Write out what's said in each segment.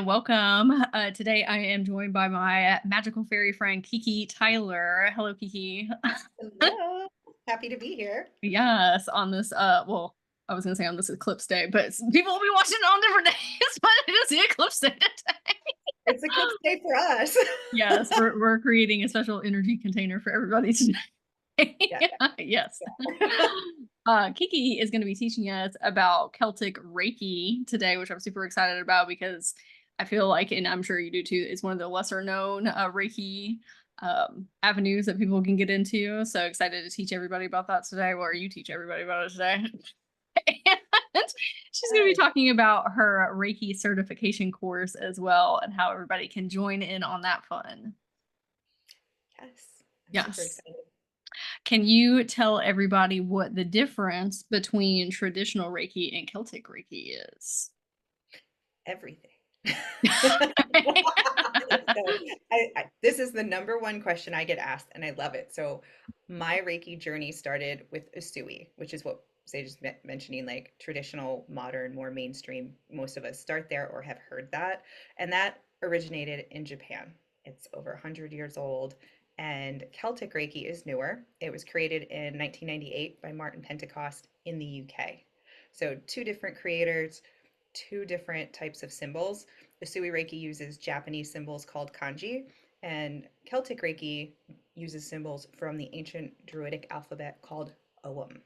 welcome. Today I am joined by my magical fairy friend Kiki Tyler. Hello, Kiki. Hello. Happy to be here. Yes, on this well, I was gonna say on this eclipse day, but people will be watching it on different days, but it is the eclipse day today. It's Eclipse Day for us. Yes, we're creating a special energy container for everybody today. Yeah. Yes. Yeah. Kiki is going to be teaching us about Celtic Reiki today, which I'm super excited about because I feel like, and I'm sure you do too, it's one of the lesser known Reiki avenues that people can get into. So excited to teach everybody about that today, or you teach everybody about it today. And she's going to be Yes. talking about her Reiki certification course as well and how everybody can join in on that fun. Yes. I'm super Yes. excited. Can you tell everybody what the difference between traditional Reiki and Celtic Reiki is? Everything. So this is the number one question I get asked, and I love it. So my Reiki journey started with Usui, which is what Sage is mentioning, like traditional, modern, more mainstream. Most of us start there or have heard that. And that originated in Japan. It's over 100 years old. And Celtic Reiki is newer. It was created in 1998 by Martin Pentecost in the UK. So two different creators, two different types of symbols. Usui Reiki uses Japanese symbols called kanji, and Celtic Reiki uses symbols from the ancient Druidic alphabet called Ogham.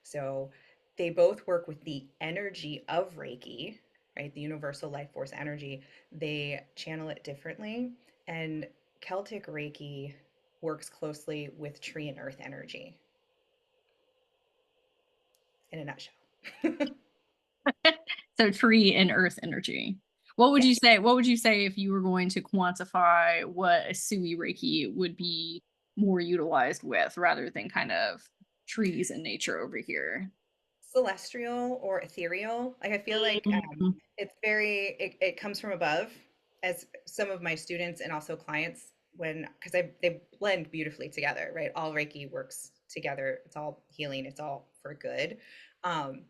So they both work with the energy of Reiki, right? The universal life force energy. They channel it differently. And Celtic Reiki works closely with tree and earth energy in a nutshell. So tree and earth energy. What would you Yes. say? What would you say if you were going to quantify what a Sui Reiki would be more utilized with rather than kind of trees and nature over here? Celestial or ethereal. Like I feel like Mhm. it's very it comes from above, as some of my students and also clients, when because they blend beautifully together, right? All Reiki works together. It's all healing. It's all for good. Um,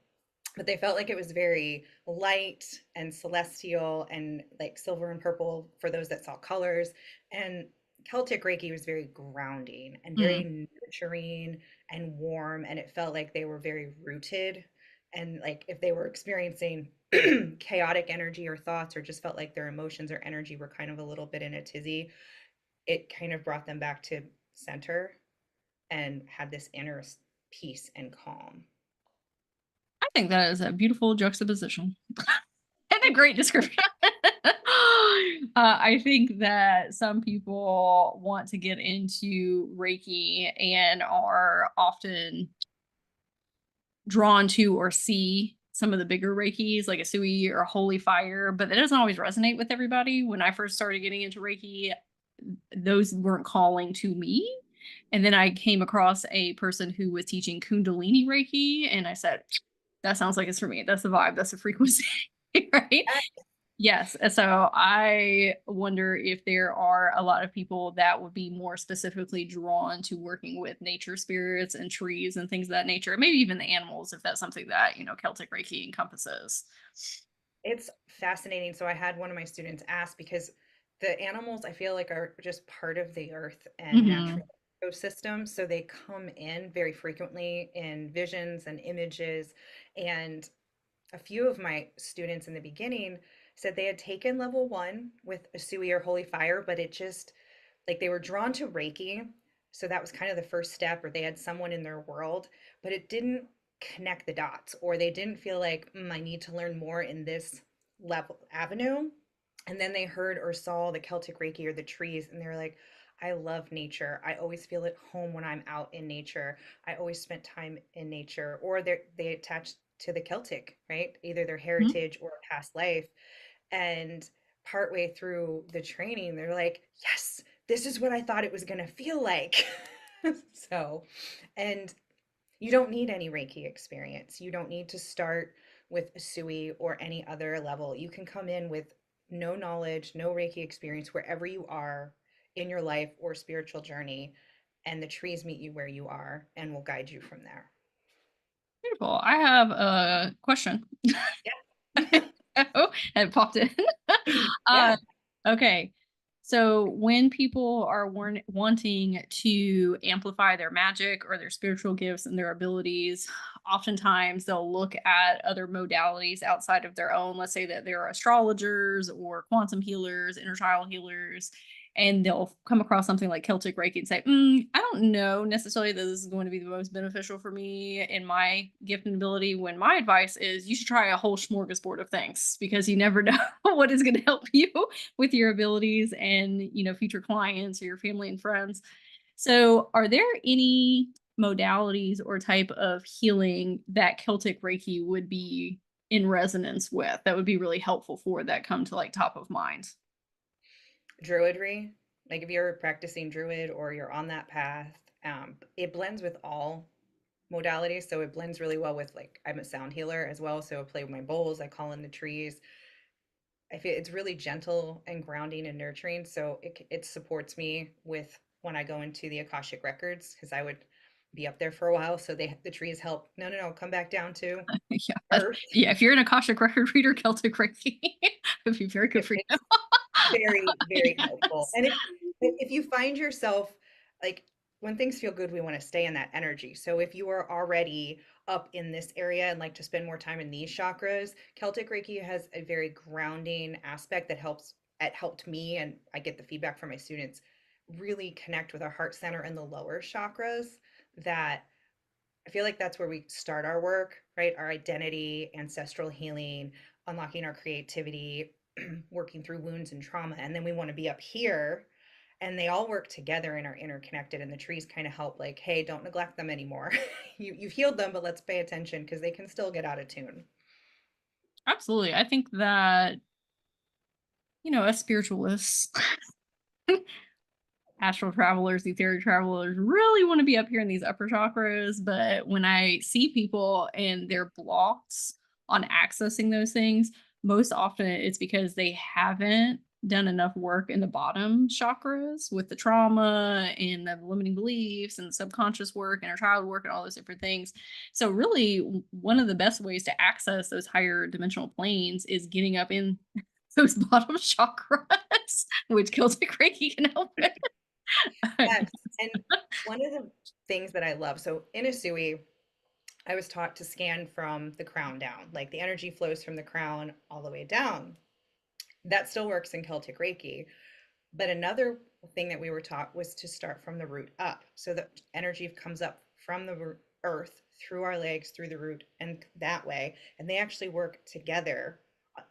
but they felt like it was very light and celestial and like silver and purple for those that saw colors. And Celtic Reiki was very grounding and Mm. very nurturing and warm. And it felt like they were very rooted. And like if they were experiencing chaotic energy or thoughts, or just felt like their emotions or energy were kind of a little bit in a tizzy, it kind of brought them back to center and had this inner peace and calm. I think that is a beautiful juxtaposition and a Thank you. great description. I think that some people want to get into Reiki and are often drawn to or see some of the bigger Reikis, like a Sui or a Holy Fire, but that doesn't always resonate with everybody. When I first started getting into Reiki, those weren't calling to me. And then I came across a person who was teaching Kundalini Reiki, and I said, that sounds like it's for me. That's the vibe, that's the frequency, right? Yes. So I wonder if there are a lot of people that would be more specifically drawn to working with nature spirits and trees and things of that nature, maybe even the animals, if that's something that, Celtic Reiki encompasses. It's fascinating. So I had one of my students ask, because the animals I feel like are just part of the earth and Hmm. natural ecosystem. So they come in very frequently in visions and images. And a few of my students in the beginning said they had taken level one with a Sui or Holy Fire, but it just like they were drawn to Reiki. So that was kind of the first step, or they had someone in their world, but it didn't connect the dots, or they didn't feel like, I need to learn more in this level avenue. And then they heard or saw the Celtic Reiki or the trees, and they were like, I love nature. I always feel at home when I'm out in nature. I always spent time in nature. Or they attached to the Celtic, right? Either their heritage or a past life. And partway through the training, they're like, yes, this is what I thought it was going to feel like. So, and you don't need any Reiki experience. You don't need to start with a Sui or any other level. You can come in with no knowledge, no Reiki experience, wherever you are in your life or spiritual journey, and the trees meet you where you are and will guide you from there. Beautiful. I have a question. Yeah. Oh, it popped in. Uh, Yeah. okay. So when people are wanting to amplify their magic or their spiritual gifts and their abilities, oftentimes they'll look at other modalities outside of their own. Let's say that they're astrologers or quantum healers, inner child healers, and they'll come across something like Celtic Reiki and say, I don't know necessarily that this is going to be the most beneficial for me in my gift and ability. When my advice is you should try a whole smorgasbord of things because you never know what is going to help you with your abilities and, future clients or your family and friends. So, are there any modalities or type of healing that Celtic Reiki would be in resonance with that would be really helpful for that come to like top of mind? Druidry, like if you're practicing druid or you're on that path, it blends with all modalities. So it blends really well with, like, I'm a sound healer as well. So I play with my bowls, I call in the trees. I feel it's really gentle and grounding and nurturing. So it supports me with when I go into the Akashic records, because I would be up there for a while. So the trees help. No, no, no, come back down to Yeah, earth. yeah. If you're an Akashic record reader, Celtic Reiki would be very good for you. It's very, very helpful. And if you find yourself, like, when things feel good, we want to stay in that energy. So if you are already up in this area and like to spend more time in these chakras, Celtic Reiki has a very grounding aspect that helped me, and I get the feedback from my students, really connect with our heart center and the lower chakras. That I feel like that's where we start our work, right? Our identity, ancestral healing, unlocking our creativity, working through wounds and trauma. And then we want to be up here, and they all work together and are interconnected. And the trees kind of help, like, hey, don't neglect them anymore. You've healed them, but let's pay attention because they can still get out of tune. Absolutely. I think that, as spiritualists, astral travelers, etheric travelers really want to be up here in these upper chakras. But when I see people and they're blocked on accessing those things, most often it's because they haven't done enough work in the bottom chakras with the trauma and the limiting beliefs and the subconscious work and our child work and all those different things. So, really, one of the best ways to access those higher dimensional planes is getting up in those bottom chakras, which Celtic Reiki can help with. Yes. And one of the things that I love, so in Asui, I was taught to scan from the crown down, like the energy flows from the crown all the way down. That still works in Celtic Reiki. But another thing that we were taught was to start from the root up. So the energy comes up from the earth through our legs, through the root, and that way. And they actually work together.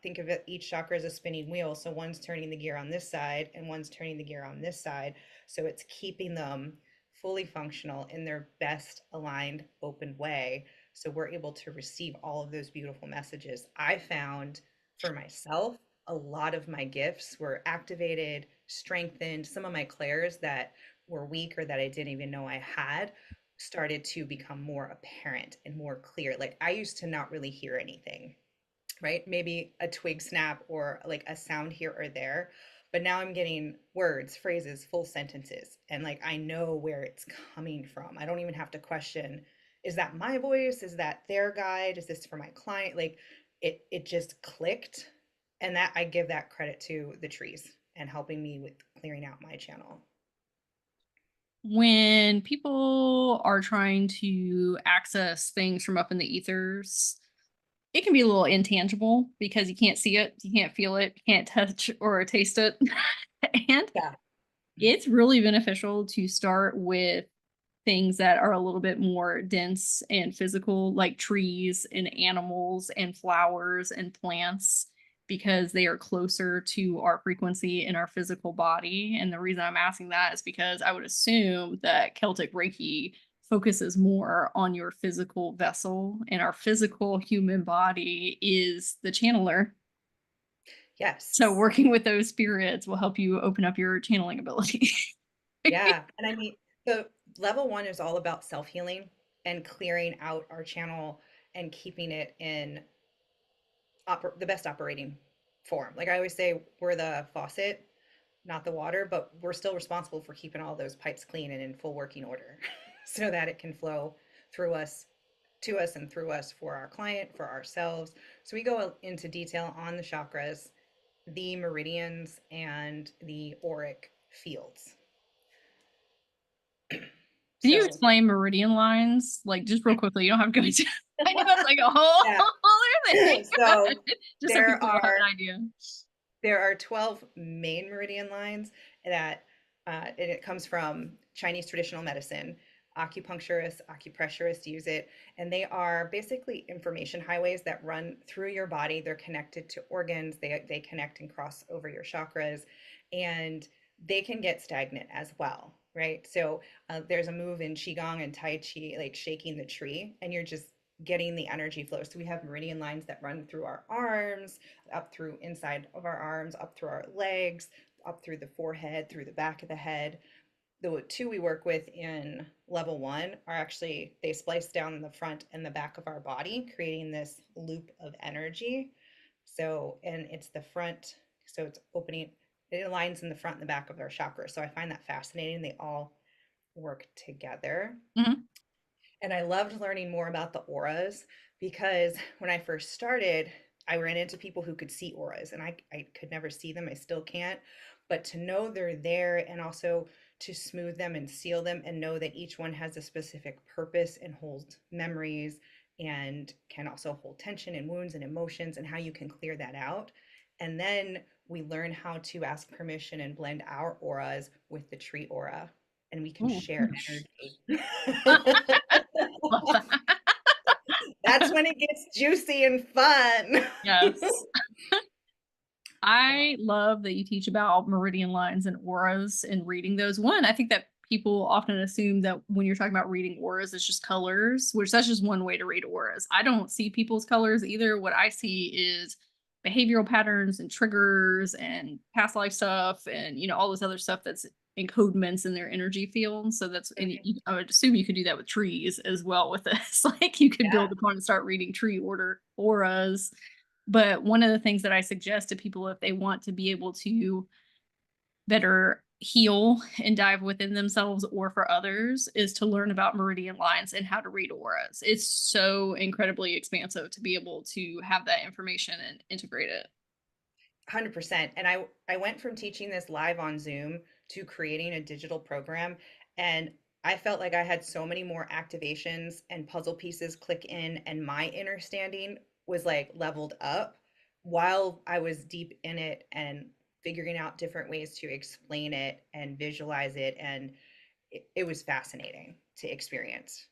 Think of it, each chakra as a spinning wheel. So one's turning the gear on this side and one's turning the gear on this side. So it's keeping them fully functional in their best aligned, open way. So we're able to receive all of those beautiful messages. I found for myself, a lot of my gifts were activated, strengthened. Some of my clairs that were weak or that I didn't even know I had started to become more apparent and more clear. Like, I used to not really hear anything, right? Maybe a twig snap or like a sound here or there. But now I'm getting words, phrases, full sentences. And like, I know where it's coming from. I don't even have to question, is that my voice? Is that their guide? Is this for my client? Like, it just clicked. And that, I give that credit to the trees and helping me with clearing out my channel. When people are trying to access things from up in the ethers, it can be a little intangible because you can't see it, you can't feel it, you can't touch or taste it. And Yeah. it's really beneficial to start with things that are a little bit more dense and physical, like trees and animals and flowers and plants, because they are closer to our frequency in our physical body. And the reason I'm asking that is because I would assume that Celtic Reiki focuses more on your physical vessel, and our physical human body is the channeler. So, Yes. working with those spirits will help you open up your channeling ability. Yeah. And I mean, the level one is all about self healing and clearing out our channel and keeping it in the best operating form. Like I always say, we're the faucet, not the water, but we're still responsible for keeping all those pipes clean and in full working order so that it can flow through us, to us, and through us for our client, for ourselves. So we go into detail on the chakras, the meridians and the auric fields. Can you So, explain meridian lines? Like just real quickly, you don't have to go into I know it's like a whole yeah. other thing. So Just so there people will have an are idea. there are 12 main meridian lines that and it comes from Chinese traditional medicine. Acupuncturists, acupressurists use it, and they are basically information highways that run through your body. They're connected to organs, they connect and cross over your chakras, and they can get stagnant as well, right? So there's a move in Qigong and Tai Chi, like shaking the tree, and you're just getting the energy flow. So we have meridian lines that run through our arms, up through inside of our arms, up through our legs, up through the forehead, through the back of the head. The two we work with in level one are actually, they splice down the front and the back of our body, creating this loop of energy. So, and it's the front, so it's opening, it aligns in the front and the back of our chakras. So I find that fascinating. They all work together. Mhm. And I loved learning more about the auras because when I first started, I ran into people who could see auras and I could never see them. I still can't. But to know they're there and also to smooth them and seal them and know that each one has a specific purpose and holds memories and can also hold tension and wounds and emotions and how you can clear that out. And then we learn how to ask permission and blend our auras with the tree aura and we can Ooh. share energy. Love that. That's when it gets juicy and fun. Yes. So, I love that you teach about meridian lines and auras and reading those. One, I think that people often assume that when you're talking about reading auras, it's just colors, which that's just one way to read auras. I don't see people's colors either. What I see is behavioral patterns and triggers and past life stuff and all this other stuff that's encodements in their energy field. So that's and mhm, I would assume you could do that with trees as well with this. Like you could yeah, build upon and start reading tree order auras. But one of the things that I suggest to people if they want to be able to better heal and dive within themselves or for others is to learn about meridian lines and how to read auras. It's so incredibly expansive to be able to have that information and integrate it. 100%. And I went from teaching this live on Zoom to creating a digital program. And I felt like I had so many more activations and puzzle pieces click in, and my understanding was like leveled up while I was deep in it and figuring out different ways to explain it and visualize it. And it was fascinating to experience.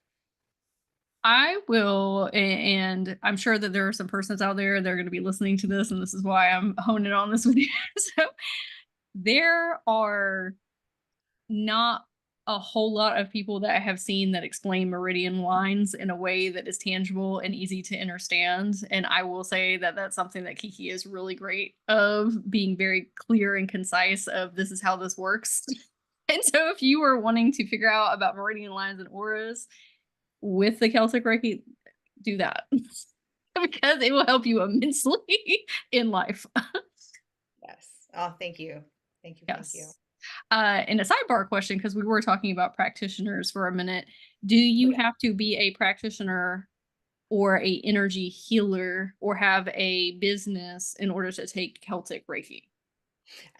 I will, and I'm sure that there are some persons out there that are going to be listening to this, and this is why I'm honing on this with you. So there are not a whole lot of people that I have seen that explain meridian lines in a way that is tangible and easy to understand. And I will say that that's something that Kiki is really great of being very clear and concise of this is how this works. And so if you are wanting to figure out about meridian lines and auras with the Celtic Reiki, do that because it will help you immensely in life. Yes. Oh, thank you. Thank you. Thank you. Yes. And a sidebar question, because we were talking about practitioners for a minute. Do Oh, you yeah. have to be a practitioner or a energy healer or have a business in order to take Celtic Reiki?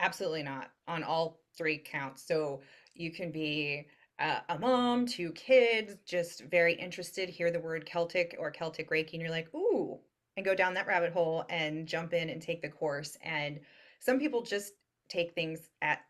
Absolutely not on all three counts. So you can be a mom, two kids, just very interested, hear the word Celtic or Celtic Reiki, and you're like, ooh, and go down that rabbit hole and jump in and take the course. And some people just take things at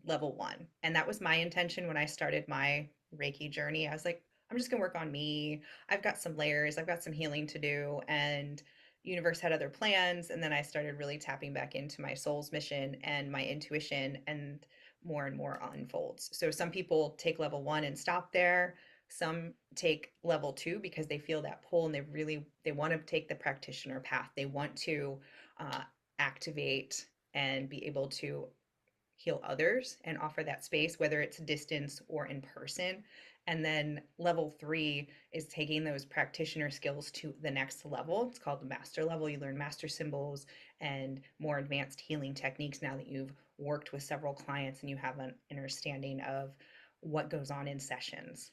level one. And that was my intention when I started my Reiki journey. I was like, I'm just going to work on me. I've got some layers, I've got some healing to do. And universe had other plans. And then I started really tapping back into my soul's mission and my intuition, and more unfolds. So some people take level one and stop there. Some take level two because they feel that pull and they want to take the practitioner path. They want to uh, activate and be able to heal others and offer that space, whether it's distance or in person. And then level three is taking those practitioner skills to the next level. It's called the master level. You learn master symbols and more advanced healing techniques now that you've worked with several clients and you have an understanding of what goes on in sessions.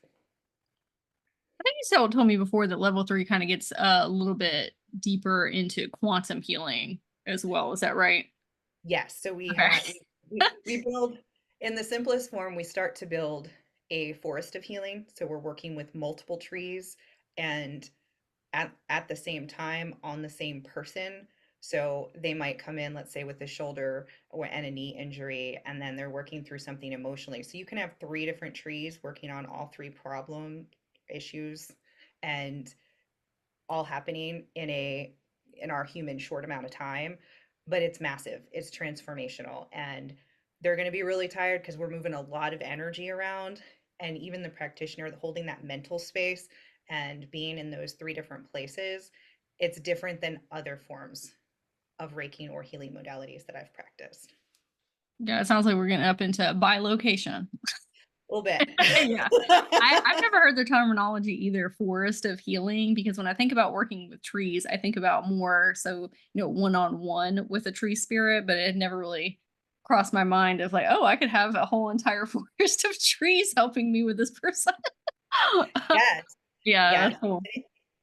I think you still told me before that level 3 kind of gets a little bit deeper into quantum healing as well. Is that right? Yes, so we Okay. have we build in the simplest form, we start to build a forest of healing. So we're working with multiple trees and at the same time on the same person. So they might come in, let's say, with a shoulder or and a knee injury, and then they're working through something emotionally. So you can have three different trees working on all three problem issues and all happening in our human short amount of time, but it's massive. It's transformational, and they're going to be really tired because we're moving a lot of energy around, and even the practitioner holding that mental space and being in those three different places, it's different than other forms of Reiki or healing modalities that I've practiced. Yeah, it sounds like we're getting up into by location. A little bit. Yeah. I've never heard the terminology either, forest of healing, because when I think about working with trees, I think about more so, one-on-one with a tree spirit, but it had never really crossed my mind of like, oh, I could have a whole entire forest of trees helping me with this person. Yes. Yeah, Yes. that's cool.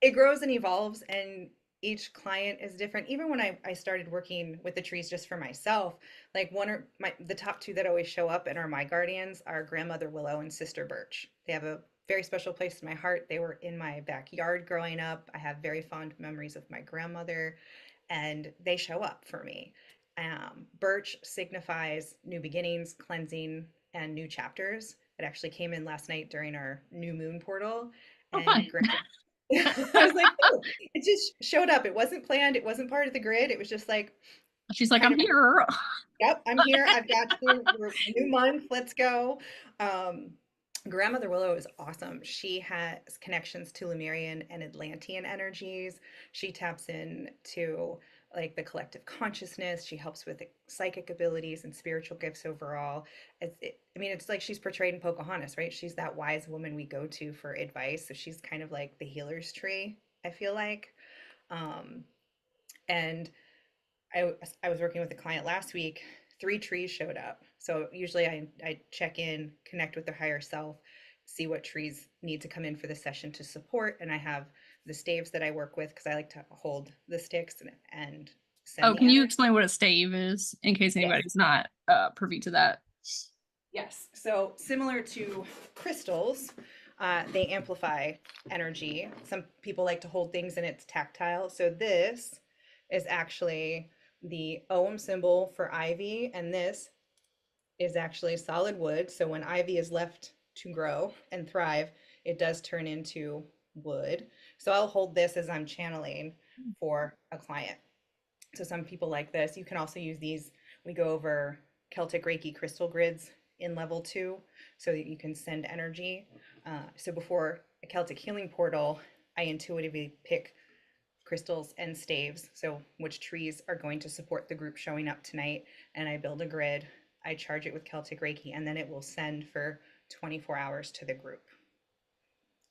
It grows and evolves, and each client is different. Even when I started working with the trees just for myself, like the top two that always show up and are my guardians are grandmother willow and sister birch. They have a very special place in my heart. They were in my backyard growing up. I have very fond memories of my grandmother, and they show up for me. Birch signifies new beginnings, cleansing, and new chapters. It actually came in last night during our new moon portal, Oh, and fun. I was like, oh, it just showed up. It wasn't planned. It wasn't part of the grid. It was just like She's like, kind I'm of, here. yep, I'm here. I've got you. We're new month. Let's go. Um, Grandmother Willow is awesome. She has connections to Lemurian and Atlantean energies. She taps into like the collective consciousness. She helps with psychic abilities and spiritual gifts overall. I mean, it's like she's portrayed in Pocahontas, right? She's that wise woman we go to for advice. So she's kind of like the healer's tree, I feel like. Um, and I was working with a client last week. Three trees showed up. So usually I check in, connect with their higher self, see what trees need to come in for the session to support. And I have the staves that I work with because I like to hold the sticks and send Oh, the can you energy. explain what a stave is in case Yes. anybody's not privy to that? Yes. So similar to crystals, they amplify energy. Some people like to hold things and it's tactile. So this is actually the Ohm symbol for ivy, and this is actually solid wood. So when ivy is left to grow and thrive, it does turn into wood. So I'll hold this as I'm channeling for a client. So some people like this. You can also use these. We go over Celtic Reiki crystal grids in level 2 so that you can send energy. So before a Celtic healing portal, I intuitively pick crystals and staves. So which trees are going to support the group showing up tonight. And I build a grid. I charge it with Celtic Reiki, and then it will send for 24 hours to the group.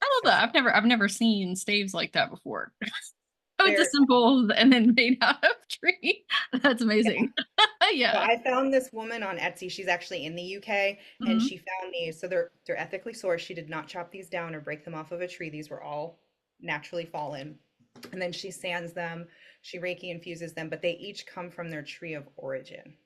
I So love that. I've never seen staves like that before. Oh, it's a they're simple and then made out of tree. That's yeah. amazing. So Yeah. I found this woman on Etsy. She's actually in the UK, and Mhm. she found these. So they're ethically sourced. She did not chop these down or break them off of a tree. These were all naturally fallen. And then she sands them, she Reiki infuses them, but they each come from their tree of origin.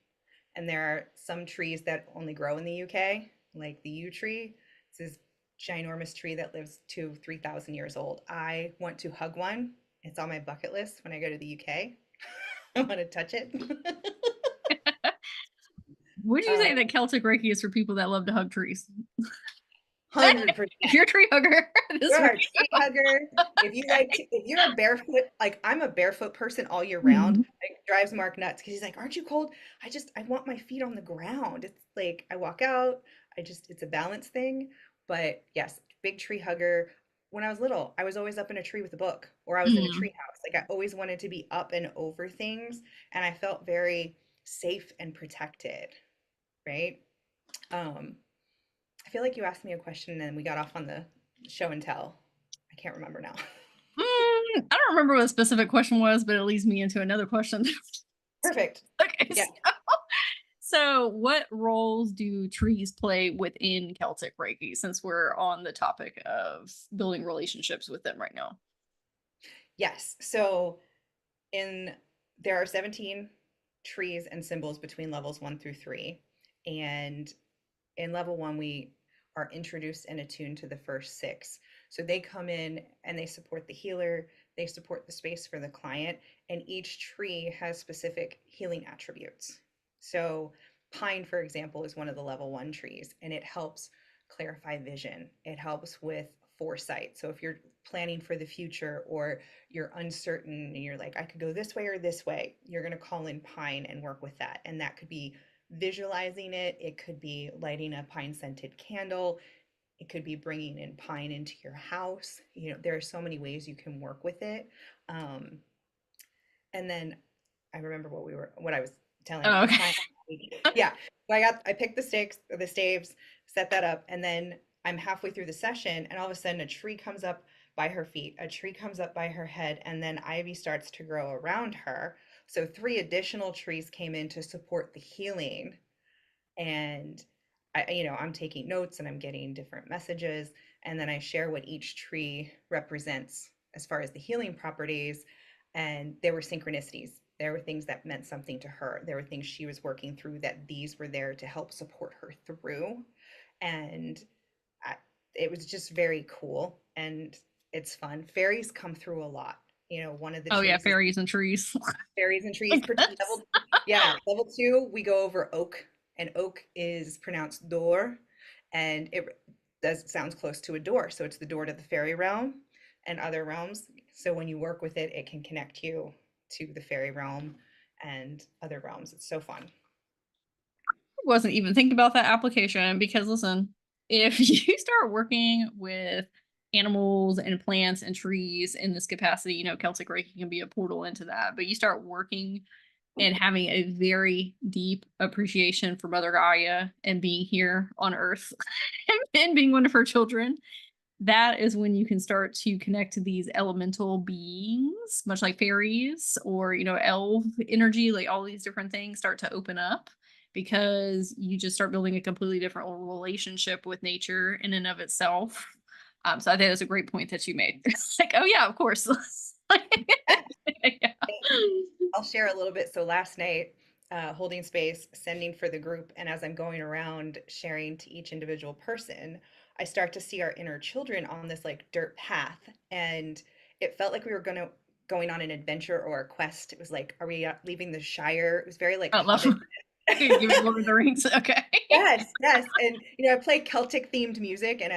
And there are some trees that only grow in the UK, like the yew tree. It's this ginormous tree that lives to 3,000 years old. I want to hug one. It's on my bucket list when I go to the UK. I want to touch it. Would you say um, that Celtic Reiki is for people that love to hug trees? If 100%. you're a tree hugger, this You're would a tree hugger. If you're a barefoot, like I'm a barefoot person all year round, Mhm. it drives Mark nuts because he's like, "Aren't you cold?" I want my feet on the ground. It's like I walk out, it's a balance thing. But yes, big tree hugger. When I was little, I was always up in a tree with a book, or I was in a Mhm. tree house. Like I always wanted to be up and over things, and I felt very safe and protected, right? Um, I feel like you asked me a question and we got off on the show and tell. I can't remember now. I don't remember what the specific question was, but it leads me into another question. Perfect. Okay, Yeah. so what roles do trees play within Celtic Reiki since we're on the topic of building relationships with them right now? Yes. So in there are 17 trees and symbols between levels 1 through 3. And in level 1, we are introduced and attuned to the first 6. So they come in and they support the healer, they support the space for the client, and each tree has specific healing attributes. So pine, for example, is one of the level 1 trees, and it helps clarify vision. It helps with foresight. So if you're planning for the future, or you're uncertain and you're like, I could go this way or this way, you're going to call in pine and work with that. And that could be visualizing it, it could be lighting a pine scented candle, it could be bringing in pine into your house. There are so many ways you can work with it. Um, and then I remember what I was telling Oh, the okay. client. Yeah. So I picked the stakes, the staves, set that up, and then I'm halfway through the session, and all of a sudden a tree comes up by her feet, a tree comes up by her head, and then ivy starts to grow around her. So 3 additional trees came in to support the healing. And I'm taking notes and I'm getting different messages, and then I share what each tree represents as far as the healing properties. And there were synchronicities, there were things that meant something to her, there were things she was working through that these were there to help support her through. And I, it was just very cool, and it's fun. Fairies come through a lot. One of the Oh yeah, trees is fairies and trees. fairies and trees. I guess. Level, yeah, level 2, we go over oak, and oak is pronounced door, and it does sounds close to a door, so it's the door to the fairy realm and other realms. So when you work with it, it can connect you to the fairy realm and other realms. It's so fun. Wasn't even thinking about that application because listen, if you start working with animals and plants and trees in this capacity, Celtic Reiki can be a portal into that. But you start working and having a very deep appreciation for Mother Gaia and being here on Earth and being one of her children, that is when you can start to connect to these elemental beings, much like fairies or, elf energy, like all these different things start to open up because you just start building a completely different relationship with nature in and of itself. So I think that's a great point that you made. It's like, oh yeah, of course. Yeah. I'll share a little bit. So last night, holding space, sending for the group, and as I'm going around sharing to each individual person, I start to see our inner children on this like dirt path, and it felt like we were going on an adventure or a quest. It was like, are we leaving the Shire? It was very like I love Hobbit. giving Lord of the Rings. Okay. Yes, yes. And I play Celtic themed music, and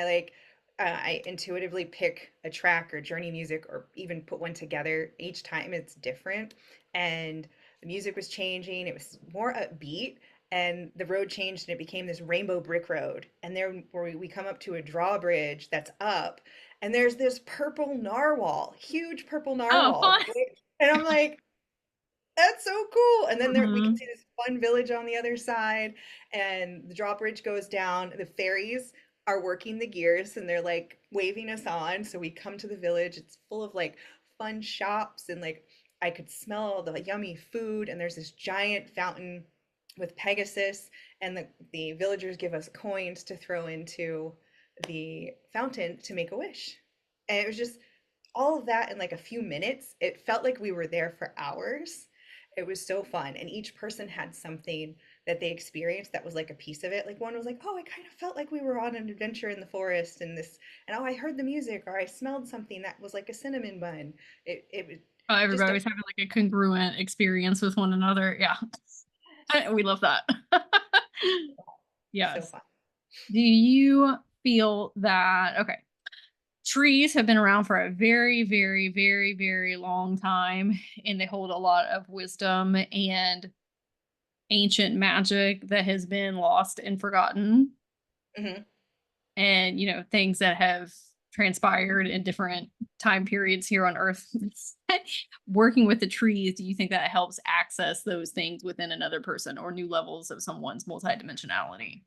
I intuitively pick a track or journey music, or even put one together. Each time it's different. And the music was changing. It was more upbeat, and the road changed and it became this rainbow brick road. And there where we come up to a drawbridge that's up, and there's this purple narwhal, huge purple Oh, narwhal. fun. Right? And I'm like, that's so cool. And then we can Mhm. see this fun village on the other side, and the drawbridge goes down. The fairies are working the gears and they're like waving us on. So we come to the village. It's full of like fun shops, and like I could smell all the yummy food. And there's this giant fountain with Pegasus, and the villagers give us coins to throw into the fountain to make a wish. And it was just all of that in like a few minutes. It felt like we were there for hours. It was so fun. And each person had something that they experienced that was like a piece of it. Like one was like, oh, I kind of felt like we were on an adventure in the forest, and this, and oh, I heard the music, or I smelled something that was like a cinnamon bun. It was Oh, just everybody a was having like a congruent experience with one another. Yeah. We love that. so Yes. fun. Do you feel that, okay, trees have been around for a very, very, very, very long time, and they hold a lot of wisdom and ancient magic that has been lost and forgotten, Hmm. and, things that have transpired in different time periods here on Earth. Working with the trees, do you think that helps access those things within another person or new levels of someone's multidimensionality?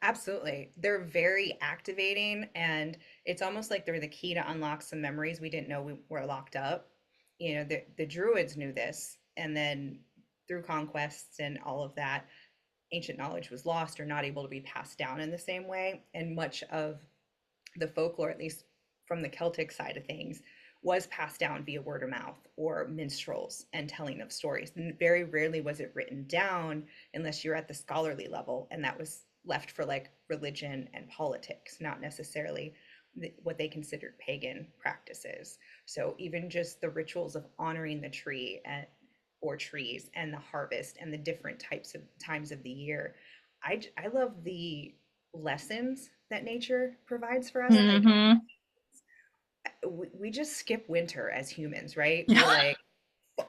Absolutely. They're very activating, and it's almost like they're the key to unlock some memories we didn't know we were locked up. The Druids knew this, and then through conquests and all of that, ancient knowledge was lost or not able to be passed down in the same way. And much of the folklore, at least from the Celtic side of things, was passed down via word of mouth or minstrels and telling of stories. And very rarely was it written down unless you're at the scholarly level, and that was left for like religion and politics, not necessarily what they considered pagan practices. So even just the rituals of honoring the tree and or trees and the harvest and the different types of times of the year. I love the lessons that nature provides for us. Like Mm-hmm. we just skip winter as humans, right? We're like,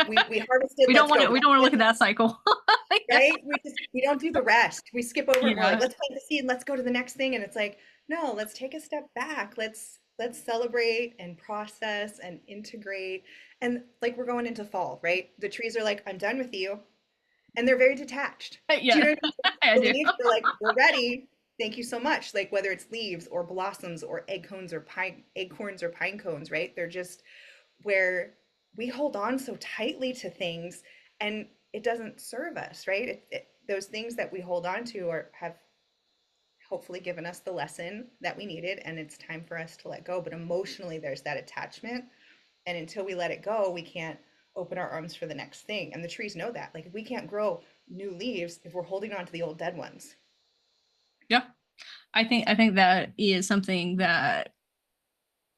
we harvested, We don't let's want go to, we don't want to look plant, at that cycle. Yeah. right? We don't do the rest. We skip over it and we're like, Yeah. let's plant the seed, let's go to the next thing. And it's like, no, let's take a step back. Let's celebrate and process and integrate. And like we're going into fall, right? The trees are like, I'm done with you. And they're very detached. Do you Yeah, know what I mean? I The do. leaves are like, we're ready. Thank you so much. Like whether it's leaves or blossoms or acorns or pine cones, right? They're just where we hold on so tightly to things and it doesn't serve us, right? Those things that we hold on to have hopefully given us the lesson that we needed, and it's time for us to let go. But emotionally, there's that attachment. And until we let it go, we can't open our arms for the next thing. And the trees know that. Like we can't grow new leaves if we're holding on to the old dead ones. Yeah. I think that is something that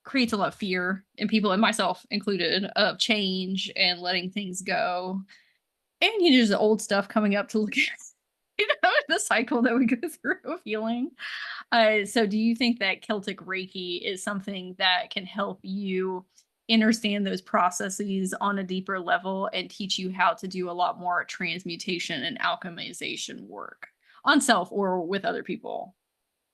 creates a lot of fear in people and myself included of change and letting things go. And just the old stuff coming up to look at the cycle that we go through of healing. So do you think that Celtic Reiki is something that can help you understand those processes on a deeper level and teach you how to do a lot more transmutation and alchemization work on self or with other people?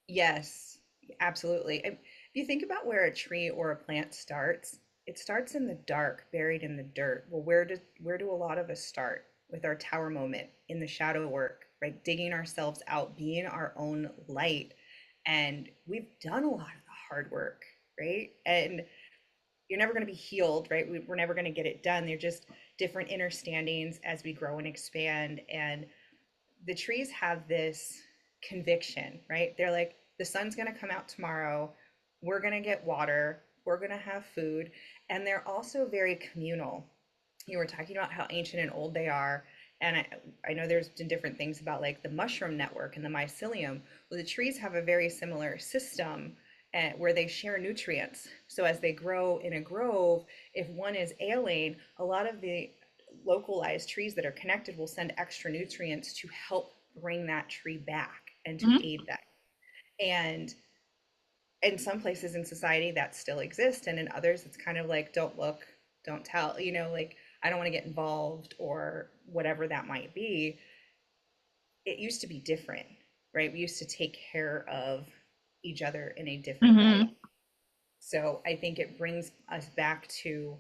Yes, absolutely. If you think about where a tree or a plant starts, it starts in the dark, buried in the dirt. Well, where do a lot of us start? With our tower moment in the shadow work, right? Digging ourselves out, being our own light. And we've done a lot of the hard work, right? And you're never going to be healed, right? We're never going to get it done. They're just different understandings as we grow and expand. And the trees have this conviction, right? They're like, the sun's going to come out tomorrow. We're going to get water. We're going to have food. And they're also very communal. You were talking about how ancient and old they are. And I know there's been different things about like the mushroom network and the mycelium. Well, the trees have a very similar system where they share nutrients. So as they grow in a grove, if one is ailing, a lot of the localized trees that are connected will send extra nutrients to help bring that tree back and to Mhm. aid that. And in some places in society that still exists, and in others it's kind of like don't look, don't tell, like I don't want to get involved or whatever that might be. It used to be different, right? We used to take care of each other in a different light. Mhm. So I think it brings us back to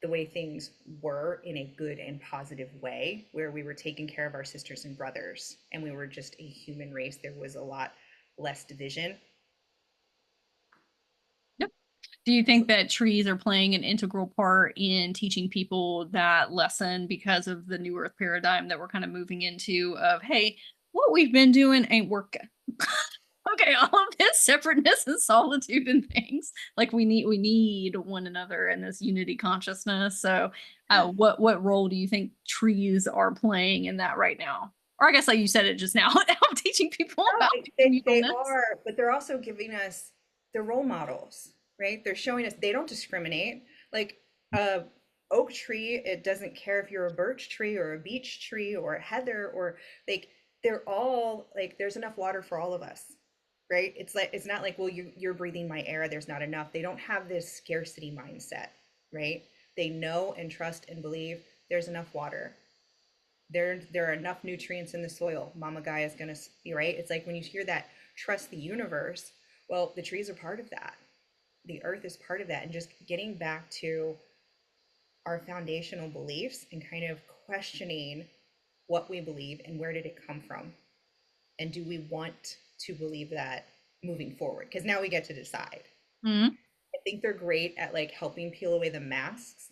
the way things were in a good and positive way, where we were taking care of our sisters and brothers and we were just a human race. There was a lot less division. Yep. Do you So think that trees are playing an integral part in teaching people that lesson because of the new earth paradigm that we're kind of moving into of, hey, what we've been doing ain't working. Okay, all of this separateness and solitude and things like we need one another in this unity consciousness. So yeah. what role do you think trees are playing in that right now? Or I guess like you said it just now, I'm teaching people No, about they communalness. are, but they're also giving us the role models, right? They're showing us they don't discriminate. Like a oak tree, it doesn't care if you're a birch tree or a beech tree or a heather or like they're all like there's enough water for all of us, right? It's like it's not like well you're breathing my air, there's not enough. They don't have this scarcity mindset, right? They know and trust and believe there's enough water, there are enough nutrients in the soil. Mama Gaia is going to be right. It's like when you hear that, trust the universe. Well, the trees are part of that. The earth is part of that. And just getting back to our foundational beliefs and kind of questioning what we believe and where did it come from? And do we want to believe that moving forward? Because now we get to decide. Mhm. I think they're great at like helping peel away the masks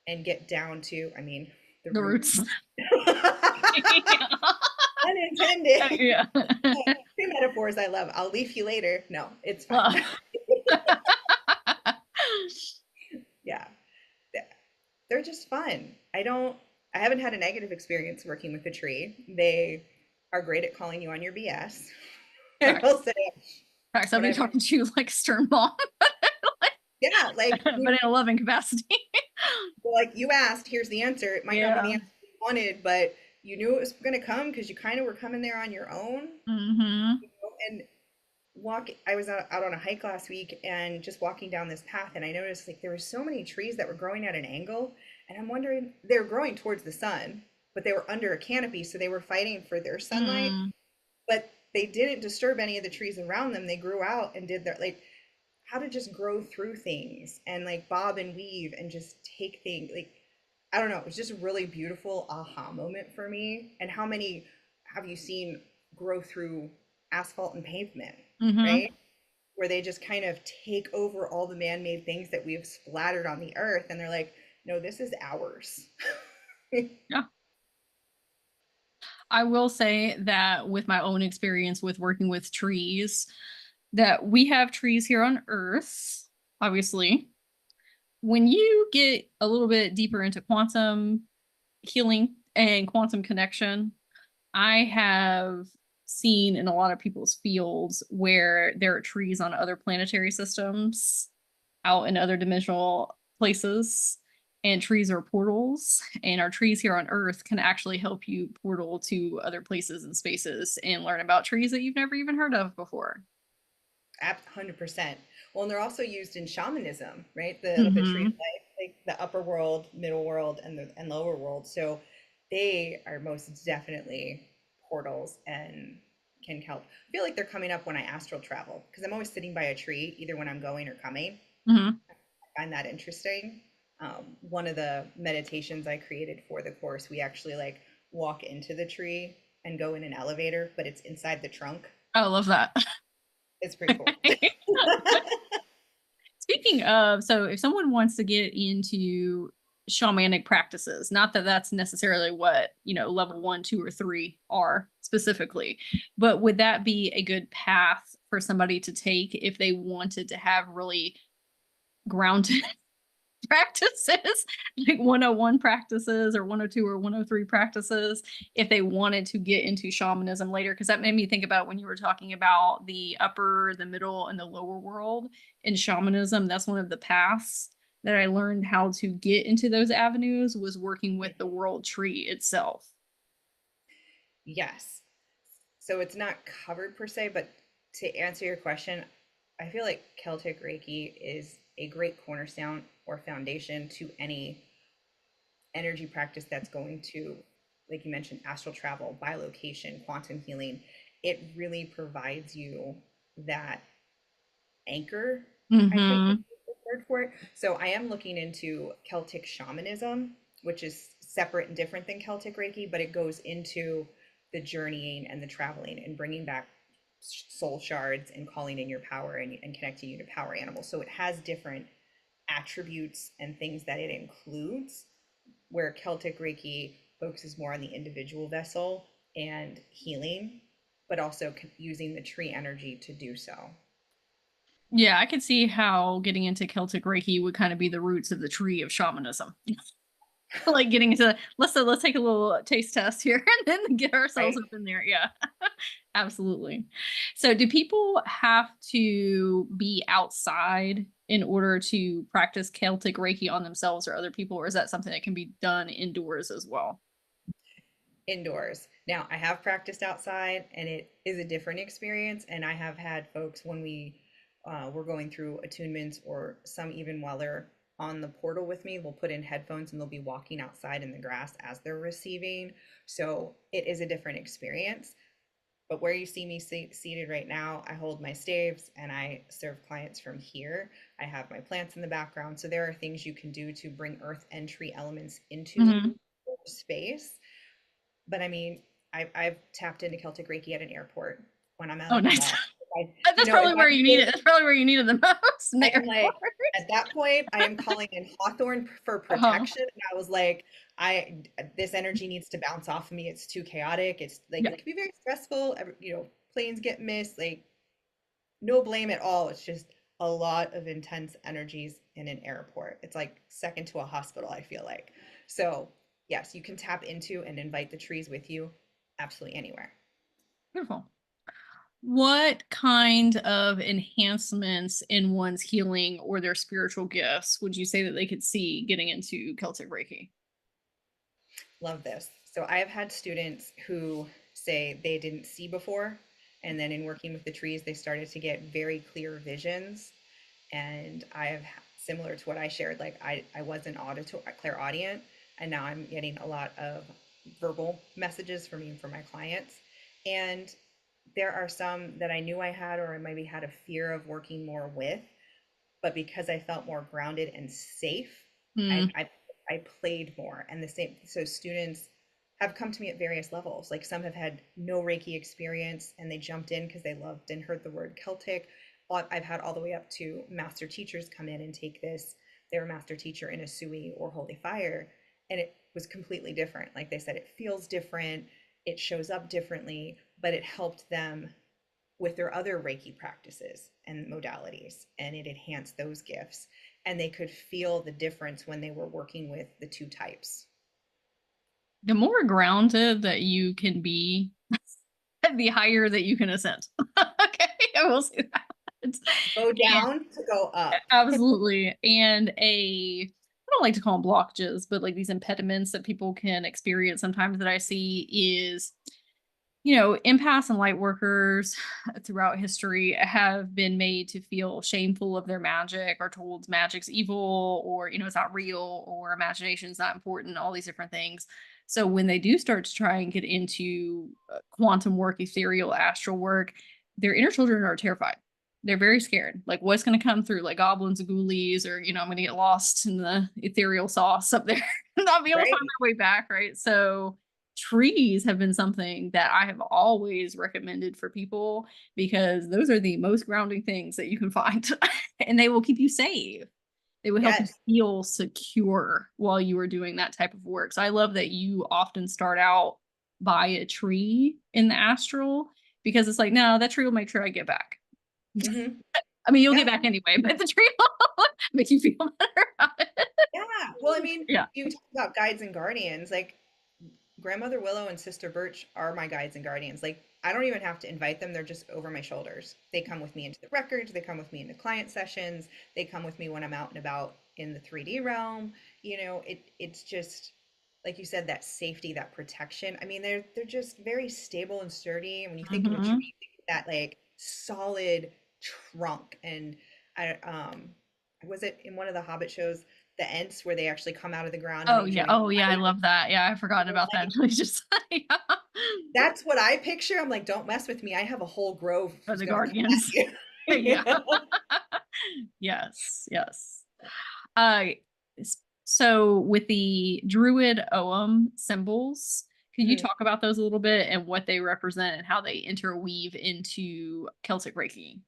and get down to, I mean, the The roots. roots. Unintended. Yeah. Two metaphors I love. I'll leave you later. No, it's fine. Well, Yeah. they're just fun. I haven't had a negative experience working with a tree. They are great at calling you on your BS. I will Facts. say Facts. I've when been I've talking to you like a stern mom, yeah, like but in a loving capacity. you asked, here's the answer. It might not be the Yeah. answer you wanted, but you knew it was going to come because you kind of were coming there on your own. Mm-hmm. And I was out on a hike last week and just walking down this path, and I noticed like there were so many trees that were growing at an angle, and I'm wondering, they were growing towards the sun, but they were under a canopy, so they were fighting for their sunlight, Mm. but they didn't disturb any of the trees around them. They grew out and did their like how to just grow through things and like bob and weave and just take things like I don't know, it was just a really beautiful aha moment for me. And how many have you seen grow through asphalt and pavement, Mm-hmm. right? Where they just kind of take over all the man-made things that we have splattered on the earth, and they're like, no, this is ours. Yeah. I will say that with my own experience with working with trees, that we have trees here on Earth, obviously. When you get a little bit deeper into quantum healing and quantum connection, I have seen in a lot of people's fields where there are trees on other planetary systems out in other dimensional places, and trees are portals, and our trees here on Earth can actually help you portal to other places and spaces and learn about trees that you've never even heard of before. 100%. Well, and they're also used in shamanism, right? The tree of Mm-hmm. life, like the upper world, middle world, and the and lower world. So they are most definitely portals and can help. I feel like they're coming up when I astral travel because I'm always sitting by a tree, either when I'm going or coming. Mm-hmm. I find that interesting. One of the meditations I created for the course, we actually like walk into the tree and go in an elevator, but it's inside the trunk. I love that. It's pretty cool. Speaking of, so if someone wants to get into shamanic practices, not that that's necessarily what, level one, two, or three are specifically, but would that be a good path for somebody to take if they wanted to have really grounded practices, like 101 practices or 102 or 103 practices, if they wanted to get into shamanism later? Because that made me think about when you were talking about the upper, the middle, and the lower world in shamanism. That's one of the paths that I learned how to get into those avenues was working with the world tree itself. Yes. So it's not covered per se, but to answer your question, I feel like Celtic Reiki is a great cornerstone or foundation to any energy practice that's going to, like you mentioned, astral travel, bilocation, quantum healing. It really provides you that anchor, I think is Mm-hmm. the word for it. So I am looking into Celtic shamanism, which is separate and different than Celtic Reiki, but it goes into the journeying and the traveling and bringing back soul shards and calling in your power and connecting you to power animals. So it has different attributes and things that it includes, where Celtic Reiki focuses more on the individual vessel and healing, but also using the tree energy to do so. Yeah, I could see how getting into Celtic Reiki would kind of be the roots of the tree of shamanism. Like getting into let's take a little taste test here and then get ourselves Right? up in there. Yeah. Absolutely. So do people have to be outside in order to practice Celtic Reiki on themselves or other people, or is that something that can be done indoors as well? Indoors. Now, I have practiced outside and it is a different experience. And I have had folks when we were going through attunements, or some even while they're on the portal with me, they'll put in headphones and they'll be walking outside in the grass as they're receiving. So it is a different experience. But where you see me seated right now, I hold my staves and I serve clients from here. I have my plants in the background. So there are things you can do to bring earth and tree elements into Hmm. space. But I mean, I've tapped into Celtic Reiki at an airport when I'm out Oh, at the nice. mall. I, That's if probably I'm where you need it. feeling, That's probably where you need it the most in I the am airport. like, at that point, I am calling in Hawthorne for Uh-huh. protection. And I was like, this energy needs to bounce off of me. It's too chaotic. It's like, Yeah. it can be very stressful. Planes get missed. Like, no blame at all. It's just, a lot of intense energies in an airport. It's like second to a hospital, I feel like. So, yes, you can tap into and invite the trees with you absolutely anywhere. Beautiful. What kind of enhancements in one's healing or their spiritual gifts would you say that they could see getting into Celtic Reiki? Love this. So, I have had students who say they didn't see before, and then in working with the trees, they started to get very clear visions. And I have similar to what I shared, like I was an auditor, clairaudient, and now I'm getting a lot of verbal messages for me and for my clients. And there are some that I knew I had, or I maybe had a fear of working more with, but because I felt more grounded and safe, I, Hmm. I I played more. And the same, so students have come to me at various levels. Like some have had no Reiki experience and they jumped in because they loved and heard the word Celtic. I've had all the way up to master teachers come in and take this. They were master teacher in a Sui or Holy Fire, and it was completely different. Like they said, it feels different, it shows up differently, but it helped them with their other Reiki practices and modalities, and it enhanced those gifts. And they could feel the difference when they were working with the two types. The more grounded that you can be, the higher that you can ascend. Okay, I will say that. Go And down to go up. absolutely. And I don't like to call them blockages, but like these impediments that people can experience sometimes that I see is, empaths and light workers throughout history have been made to feel shameful of their magic or told magic's evil or, it's not real or imagination's not important, all these different things. So when they do start to try and get into quantum work, ethereal, astral work, their inner children are terrified. They're very scared. Like, what's going to come through? Like goblins and ghoulies, or, I'm going to get lost in the ethereal sauce up there and not be able to find Right. my way back. Right. So, trees have been something that I have always recommended for people because those are the most grounding things that you can find and they will keep you safe. They will help you Yes. feel secure while you are doing that type of work. So I love that you often start out by a tree in the astral because it's like, no, that tree will make sure I get back. Hmm. I mean, you'll get Yeah. back anyway, but the tree will make you feel better about it. Yeah. Well, I mean, Yeah. you talk about guides and guardians. Like Grandmother Willow and Sister Birch are my guides and guardians. Like I don't even have to invite them, they're just over my shoulders. They come with me into the records, they come with me into client sessions, they come with me when I'm out and about in the 3D realm. It's just like you said, that safety, that protection. I mean, they're just very stable and sturdy. And when you think of a Hmm. tree, think of that like solid trunk. And I was it in one of the Hobbit shows, the Ents, where they actually come out of the ground and Oh they yeah. join Oh the yeah. I light. love that. Yeah. I forgot about that. It's just, yeah. That's what I picture. I'm like, don't mess with me. I have a whole grove For who's the gonna come at guardians. you. Yeah. Yeah. Yes, yes. Uh, so with the Druid Ogham symbols, can you Mhm. talk about those a little bit and what they represent and how they interweave into Celtic Reiki?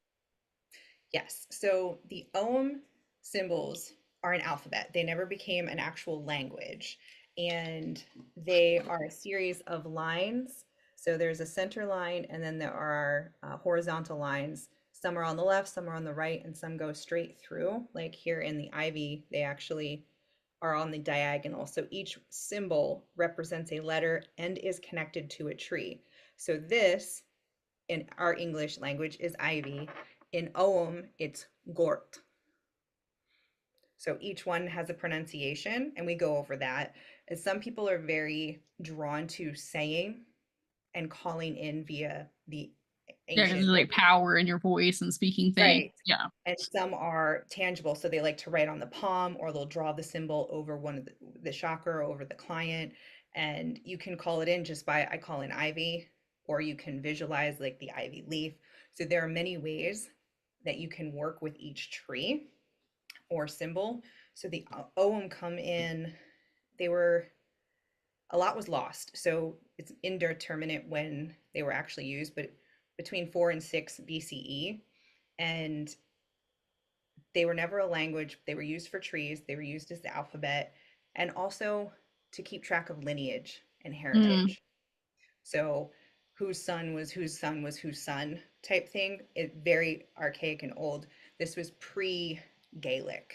Yes. So the Ogham symbols are an alphabet. They never became an actual language. And they are a series of lines. So there's a center line, and then there are horizontal lines. Some are on the left, some are on the right, and some go straight through. Like here in the ivy, they actually are on the diagonal. So each symbol represents a letter and is connected to a tree. So this in our English language is ivy. In Ogham, it's gort. So each one has a pronunciation, and we go over that. As some people are very drawn to saying and calling in via the Yeah, because there's ancient like words. power in your voice and speaking things. Right. Yeah. And some are tangible, so they like to write on the palm or they'll draw the symbol over one of the chakra over the client. And you can call it in just by, I call in ivy, or you can visualize like the ivy leaf. So there are many ways that you can work with each tree or symbol. So the Ogham come in, they were, a lot was lost. So it's indeterminate when they were actually used, but between 4 and 6 BCE. And they were never a language. They were used for trees. They were used as the alphabet and also to keep track of lineage and Mm. heritage. So whose son was whose son was whose son type thing. It very archaic and old. This was pre-Gaelic.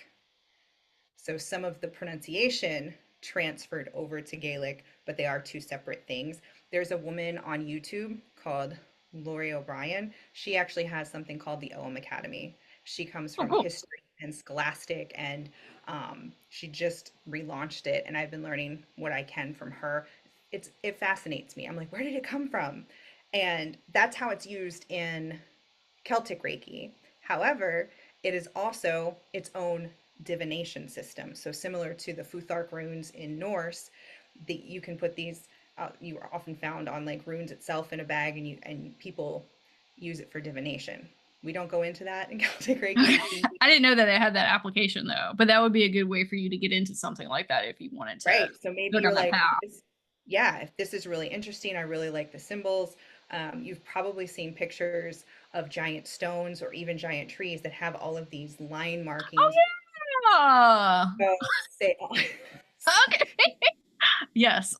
So some of the pronunciation transferred over to Gaelic, but they are two separate things. There's a woman on YouTube called Laurie O'Brien. She actually has something called the OM Academy. She comes Oh, from cool. history and scholastic, and she just relaunched it. And I've been learning what I can from her. It fascinates me. I'm like, where did it come from? And that's how it's used in Celtic Reiki. However, it is also its own divination system. So similar to the Futhark runes in Norse, you can put these. You are often found on like runes itself in a bag, and people use it for divination. We don't go into that in Celtic Reiki. Okay. You can I didn't know that they had that application though, but that would be a good way for you to get into something like that if you wanted to right. So maybe go you're down that like, path. yeah, if this is really interesting, I really like the symbols. You've probably seen pictures of giant stones or even giant trees that have all of these line Oh markings. yeah. So they, Okay. Yes.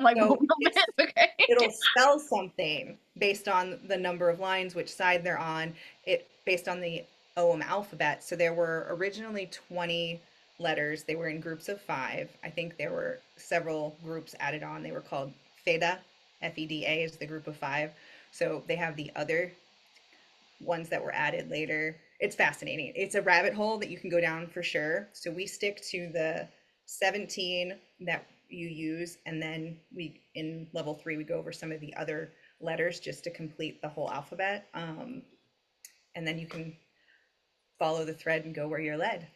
Like so moment. Okay. it'll spell something based on the number of lines, which side they're on, it based on the OM alphabet. So there were originally 20 letters. They were in groups of five. I think there were several groups added on. They were called FEDA, FEDA is the group of five. So they have the other ones that were added later. It's fascinating. It's a rabbit hole that you can go down for sure. So we stick to the 17 that you use, and then we in level 3 we go over some of the other letters just to complete the whole alphabet. And then you can follow the thread and go where you're led.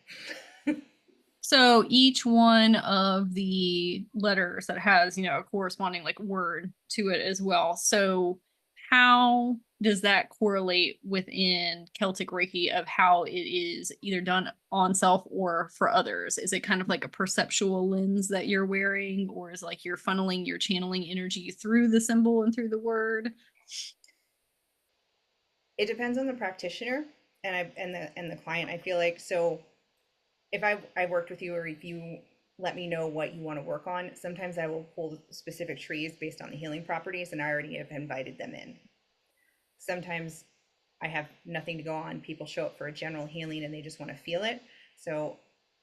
So each one of the letters that has, a corresponding like word to it as well. So how does that correlate within Celtic Reiki of how it is either done on self or for others? Is it kind of like a perceptual lens that you're wearing, or is like you're funneling, you're channeling energy through the symbol and through the word? It depends on the practitioner and the client. I feel like so if I worked with you or if you let me know what you want to work on, sometimes I will pull specific trees based on the healing properties and I already have invited them in. Sometimes I have nothing to go on. People show up for a general healing and they just want to feel it. So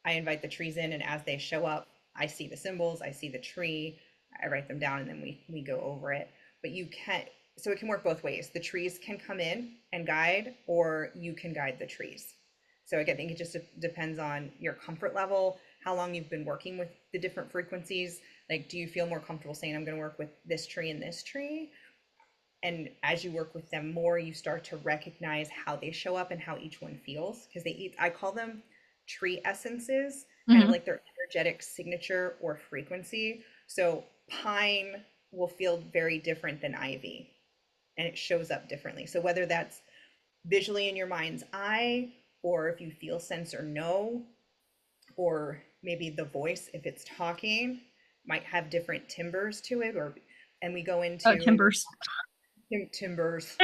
I invite the trees in, and as they show up, I see the symbols, I see the tree, I write them down, and then we go over it. But you can, so it can work both ways. The trees can come in and guide, or you can guide the trees. So again, I think it just depends on your comfort level, how long you've been working with the different frequencies. Like, do you feel more comfortable saying, I'm going to work with this tree and this tree? And as you work with them more, you start to recognize how they show up and how each one feels, because they eat, I call them tree essences, kind of Mm-hmm. like their energetic signature or frequency. So pine will feel very different than ivy, and it shows up differently. So whether that's visually in your mind's eye, or if you feel sense or know, or maybe the voice, if it's talking, might have different timbers to it, or and we go into Timbers. timbers.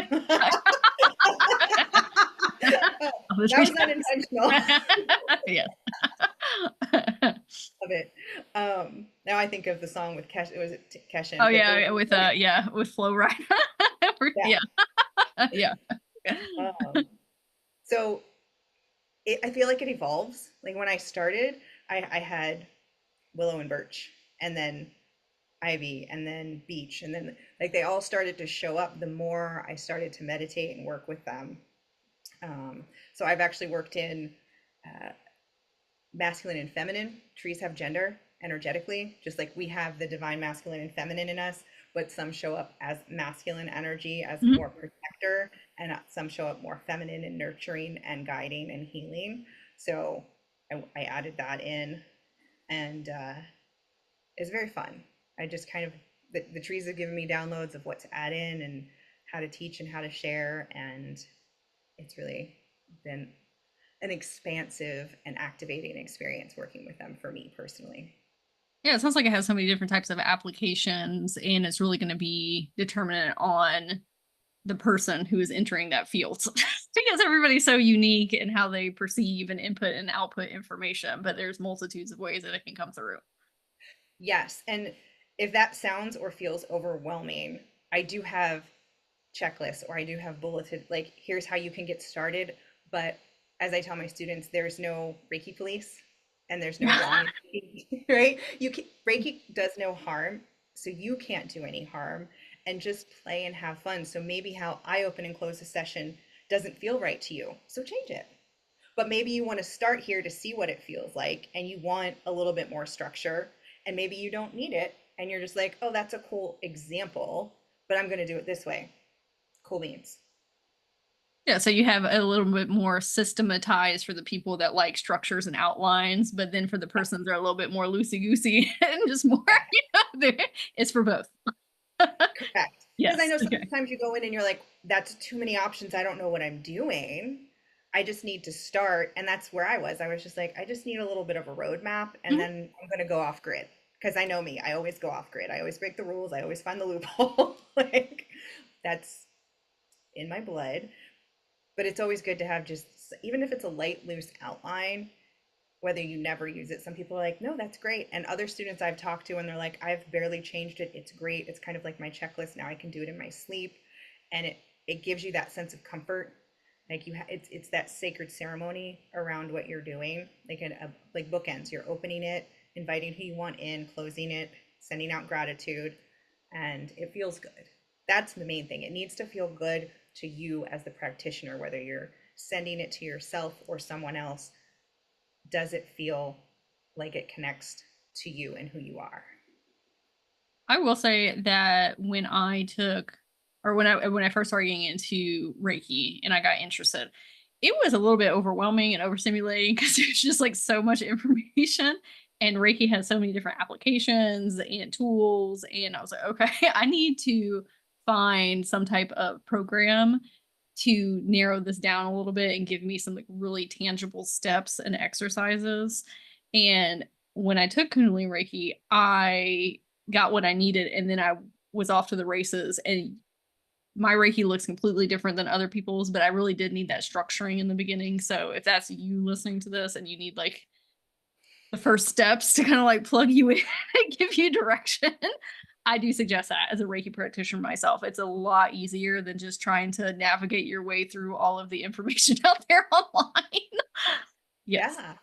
Of the That tree. was unintentional Yes. of it. Now I think of the song with Kesh. Was it Kesha Oh and Pitbull? yeah, with with Flow Rida. Yeah. Yeah, yeah. Um, so I feel like it evolves. Like when I started, I had willow and birch, and then ivy, and then beech, and then like they all started to show up the more I started to meditate and work with them. Um, so I've actually worked in uh, masculine and feminine. Trees have gender energetically, just like we have the divine masculine and feminine in us, but some show up as masculine energy, as Mhm. more protector, and some show up more feminine and nurturing and guiding and healing. So I added that in, and it's very fun. I just kind of, the trees have given me downloads of what to add in and how to teach and how to share. And it's really been an expansive and activating experience working with them for me personally. Yeah, it sounds like it has so many different types of applications, and it's really going to be determinant on the person who is entering that field because everybody's so unique in how they perceive and input and output information, but there's multitudes of ways that it can come through. Yes. And if that sounds or feels overwhelming, I do have checklists, or I do have bulleted, like, here's how you can get started. But as I tell my students, there's no Reiki police and there's no wrong in Reiki, right? Reiki does no harm, so you can't do any harm and just play and have fun. So maybe how I open and close a session doesn't feel right to you, so change it. But maybe you want to start here to see what it feels like and you want a little bit more structure, and maybe you don't need it and you're just like, oh, that's a cool example, but I'm going to do it this way. Cool beans. Yeah, so you have a little bit more systematized for the people that like structures and outlines, but then for the persons that are a little bit more loosey goosey and just more, it's for both. Correct. Because I Yes. know Okay. sometimes you go in and you're like, that's too many options. I don't know what I'm doing. I just need to start. And that's where I was. I was just like, I just need a little bit of a roadmap and Mhm. then I'm going to go off grid. Because I know me, I always go off grid. I always break the rules. I always find the loophole. Like, that's in my blood. But it's always good to have just, even if it's a light, loose outline, whether you never use it. Some people are like, no, that's great. And other students I've talked to, and they're like, I've barely changed it. It's great. It's kind of like my checklist. Now I can do it in my sleep. And it gives you that sense of comfort. Like it's that sacred ceremony around what you're doing, like like bookends. You're opening it, inviting who you want in, closing it, sending out gratitude, and it feels good. That's the main thing. It needs to feel good to you as the practitioner, whether you're sending it to yourself or someone else. Does it feel like it connects to you and who you are? I will say that when I took, or when I first started getting into Reiki and I got interested, it was a little bit overwhelming and overstimulating because there's just like so much information, and Reiki has so many different applications and tools, and I was like, okay, I need to find some type of program to narrow this down a little bit and give me some like really tangible steps and exercises. And when I took Kundalini Reiki, I got what I needed, and then I was off to the races. And my Reiki looks completely different than other people's, but I really did need that structuring in the beginning. So if that's you listening to this and you need like the first steps to kind of like plug you in and give you direction, I do suggest that as a Reiki practitioner myself. It's a lot easier than just trying to navigate your way through all of the information out there online. Yes. Yeah.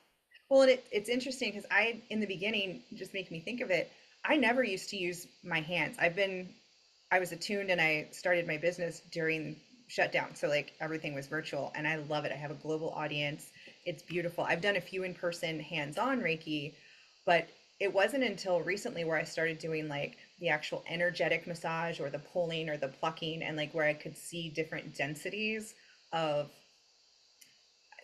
Well, and it's interesting because in the beginning, just make me think of it. I never used to use my hands. I was attuned and I started my business during shutdown. So like everything was virtual and I love it. I have a global audience. It's beautiful. I've done a few in-person hands-on Reiki, but it wasn't until recently where I started doing like the actual energetic massage or the pulling or the plucking and like where I could see different densities of,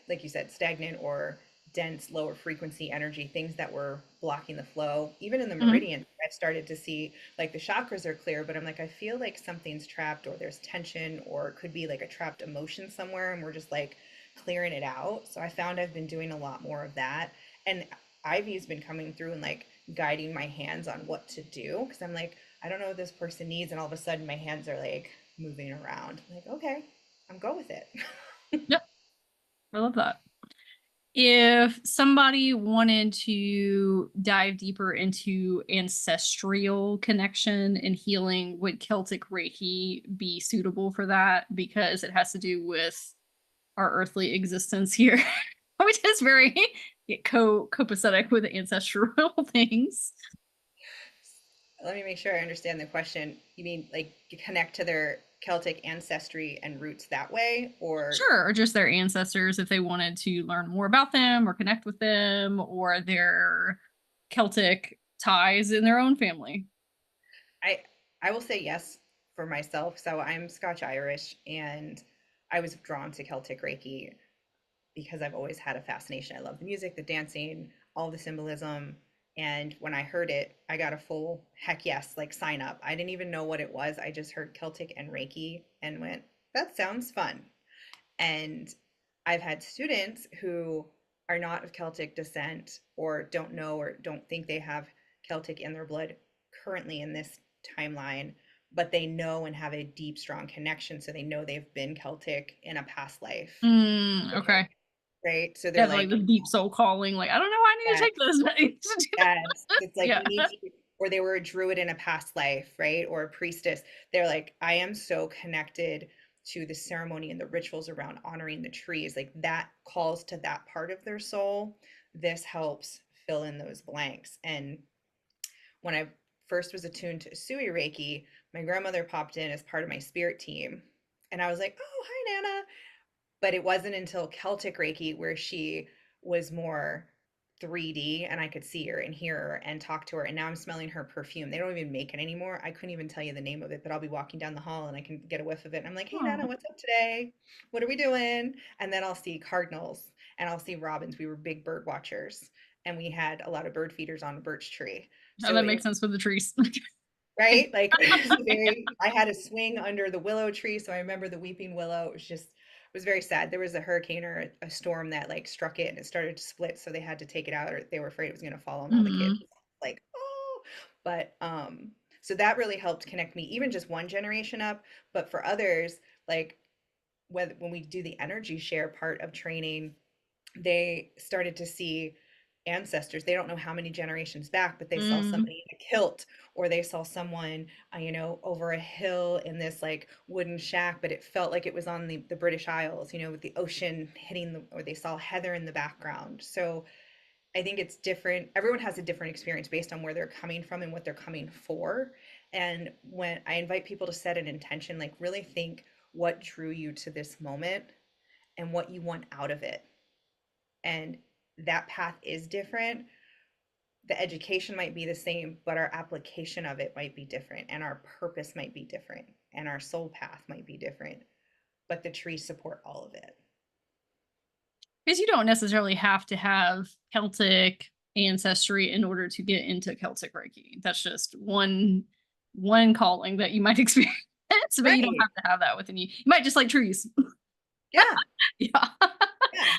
like you said, stagnant or dense, lower frequency energy, things that were blocking the flow. Even in the Mhm. meridian, I've started to see like the chakras are clear, but I'm like, I feel like something's trapped or there's tension or it could be like a trapped emotion somewhere and we're just like clearing it out. So I found I've been doing a lot more of that. And Ivy's been coming through and like guiding my hands on what to do because I'm like, I don't know what this person needs. And all of a sudden my hands are like moving around. I'm like, okay, I'm go with it. Yep. I love that. If somebody wanted to dive deeper into ancestral connection and healing, would Celtic Reiki be suitable for that? Because it has to do with our earthly existence here, which is very copacetic with ancestral things. Let me make sure I understand the question. You mean like you connect to their Celtic ancestry and roots that way, or Sure, or just their ancestors if they wanted to learn more about them or connect with them or their Celtic ties in their own family. I I will say yes for myself. So I'm Scotch Irish and I was drawn to Celtic Reiki because I've always had a fascination. I love the music, the dancing, all the symbolism. And when I heard it, I got a full heck yes, like sign up. I didn't even know what it was. I just heard Celtic and Reiki and went, that sounds fun. And I've had students who are not of Celtic descent or don't know or don't think they have Celtic in their blood currently in this timeline, but they know and have a deep, strong connection. So they know they've been Celtic in a past life, Okay. right? So they're Yeah, like like, the deep soul calling. Like, I don't know why I need to yes, take this, but I need to do yes. It's that. like Yeah. you need to, or they were a druid in a past life, right? Or a priestess. They're like, I am so connected to the ceremony and the rituals around honoring the trees, like that calls to that part of their soul. This helps fill in those blanks. And when I first was attuned to Usui Reiki, my grandmother popped in as part of my spirit team. And I was like, oh, hi, Nana. But it wasn't until Celtic Reiki where she was more 3D and I could see her and hear her and talk to her. And now I'm smelling her perfume. They don't even make it anymore. I couldn't even tell you the name of it, but I'll be walking down the hall and I can get a whiff of it. And I'm like, hey, Nana, Oh, what's up today? What are we doing? And then I'll see cardinals and I'll see robins. We were big bird watchers and we had a lot of bird feeders on a birch tree. oh, So that it makes sense with the trees. right? Like it was very, I had a swing under the willow tree. So I remember the weeping willow. It was just, it was very sad. There was a hurricane or a storm that like struck it and it started to split. So they had to take it out or they were afraid it was going to fall on all the kids. Hmm. Like, oh, but, so that really helped connect me, even just one generation up. But for others, like when we do the energy share part of training, they started to see ancestors. They don't know how many generations back, but they saw Mm. somebody in a kilt, or they saw someone, over a hill in this like wooden shack, but it felt like it was on the British Isles, with the ocean hitting or they saw heather in the background. So I think it's different. Everyone has a different experience based on where they're coming from and what they're coming for. And when I invite people to set an intention, like really think what drew you to this moment and what you want out of it, and that path is different. The education might be the same, but our application of it might be different, and our purpose might be different, and our soul path might be different. But the trees support all of it. Because you don't necessarily have to have Celtic ancestry in order to get into Celtic Reiki. That's just one calling that you might experience, but you don't Right. have to have that within you. You might just like trees. Yeah. Yeah. Yeah.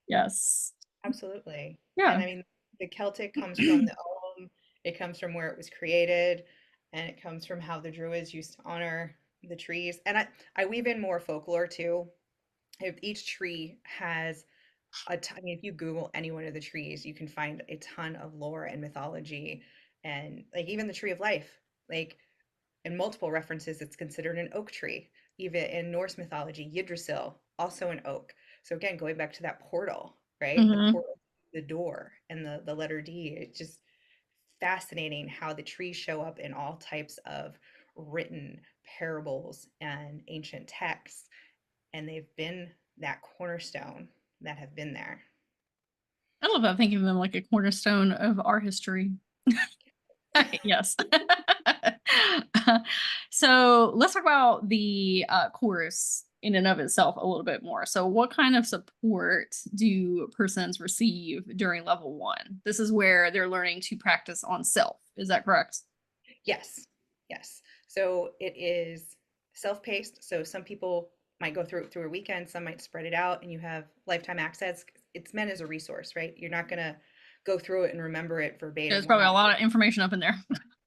Yes. Absolutely. And Yeah. I mean, the Celtic comes from the Ogham, it comes from where it was created, and it comes from how the Druids used to honor the trees. And I weave in more folklore too. If each tree has I mean, if you Google any one of the trees, you can find a ton of lore and mythology, and like even the tree of life, like in multiple references, it's considered an oak tree. Even in Norse mythology, Yggdrasil, also an oak. So again, going back to that portal, right? The Hmm. portal, the door, and the letter D. It's just fascinating how the trees show up in all types of written parables and ancient texts, and they've been that cornerstone that have been there. I love that thinking of them like a cornerstone of our history. Yes. So let's talk about the course in and of itself a little bit more. So, what kind of support do persons receive during level one? This is where they're learning to practice on self. Is that correct? Yes, yes. So it is self-paced. So some people might go through it through a weekend, some might spread it out, and you have lifetime access. It's meant as a resource, right? You're not gonna go through it and remember it There's verbatim. We're probably a not lot of information up in there.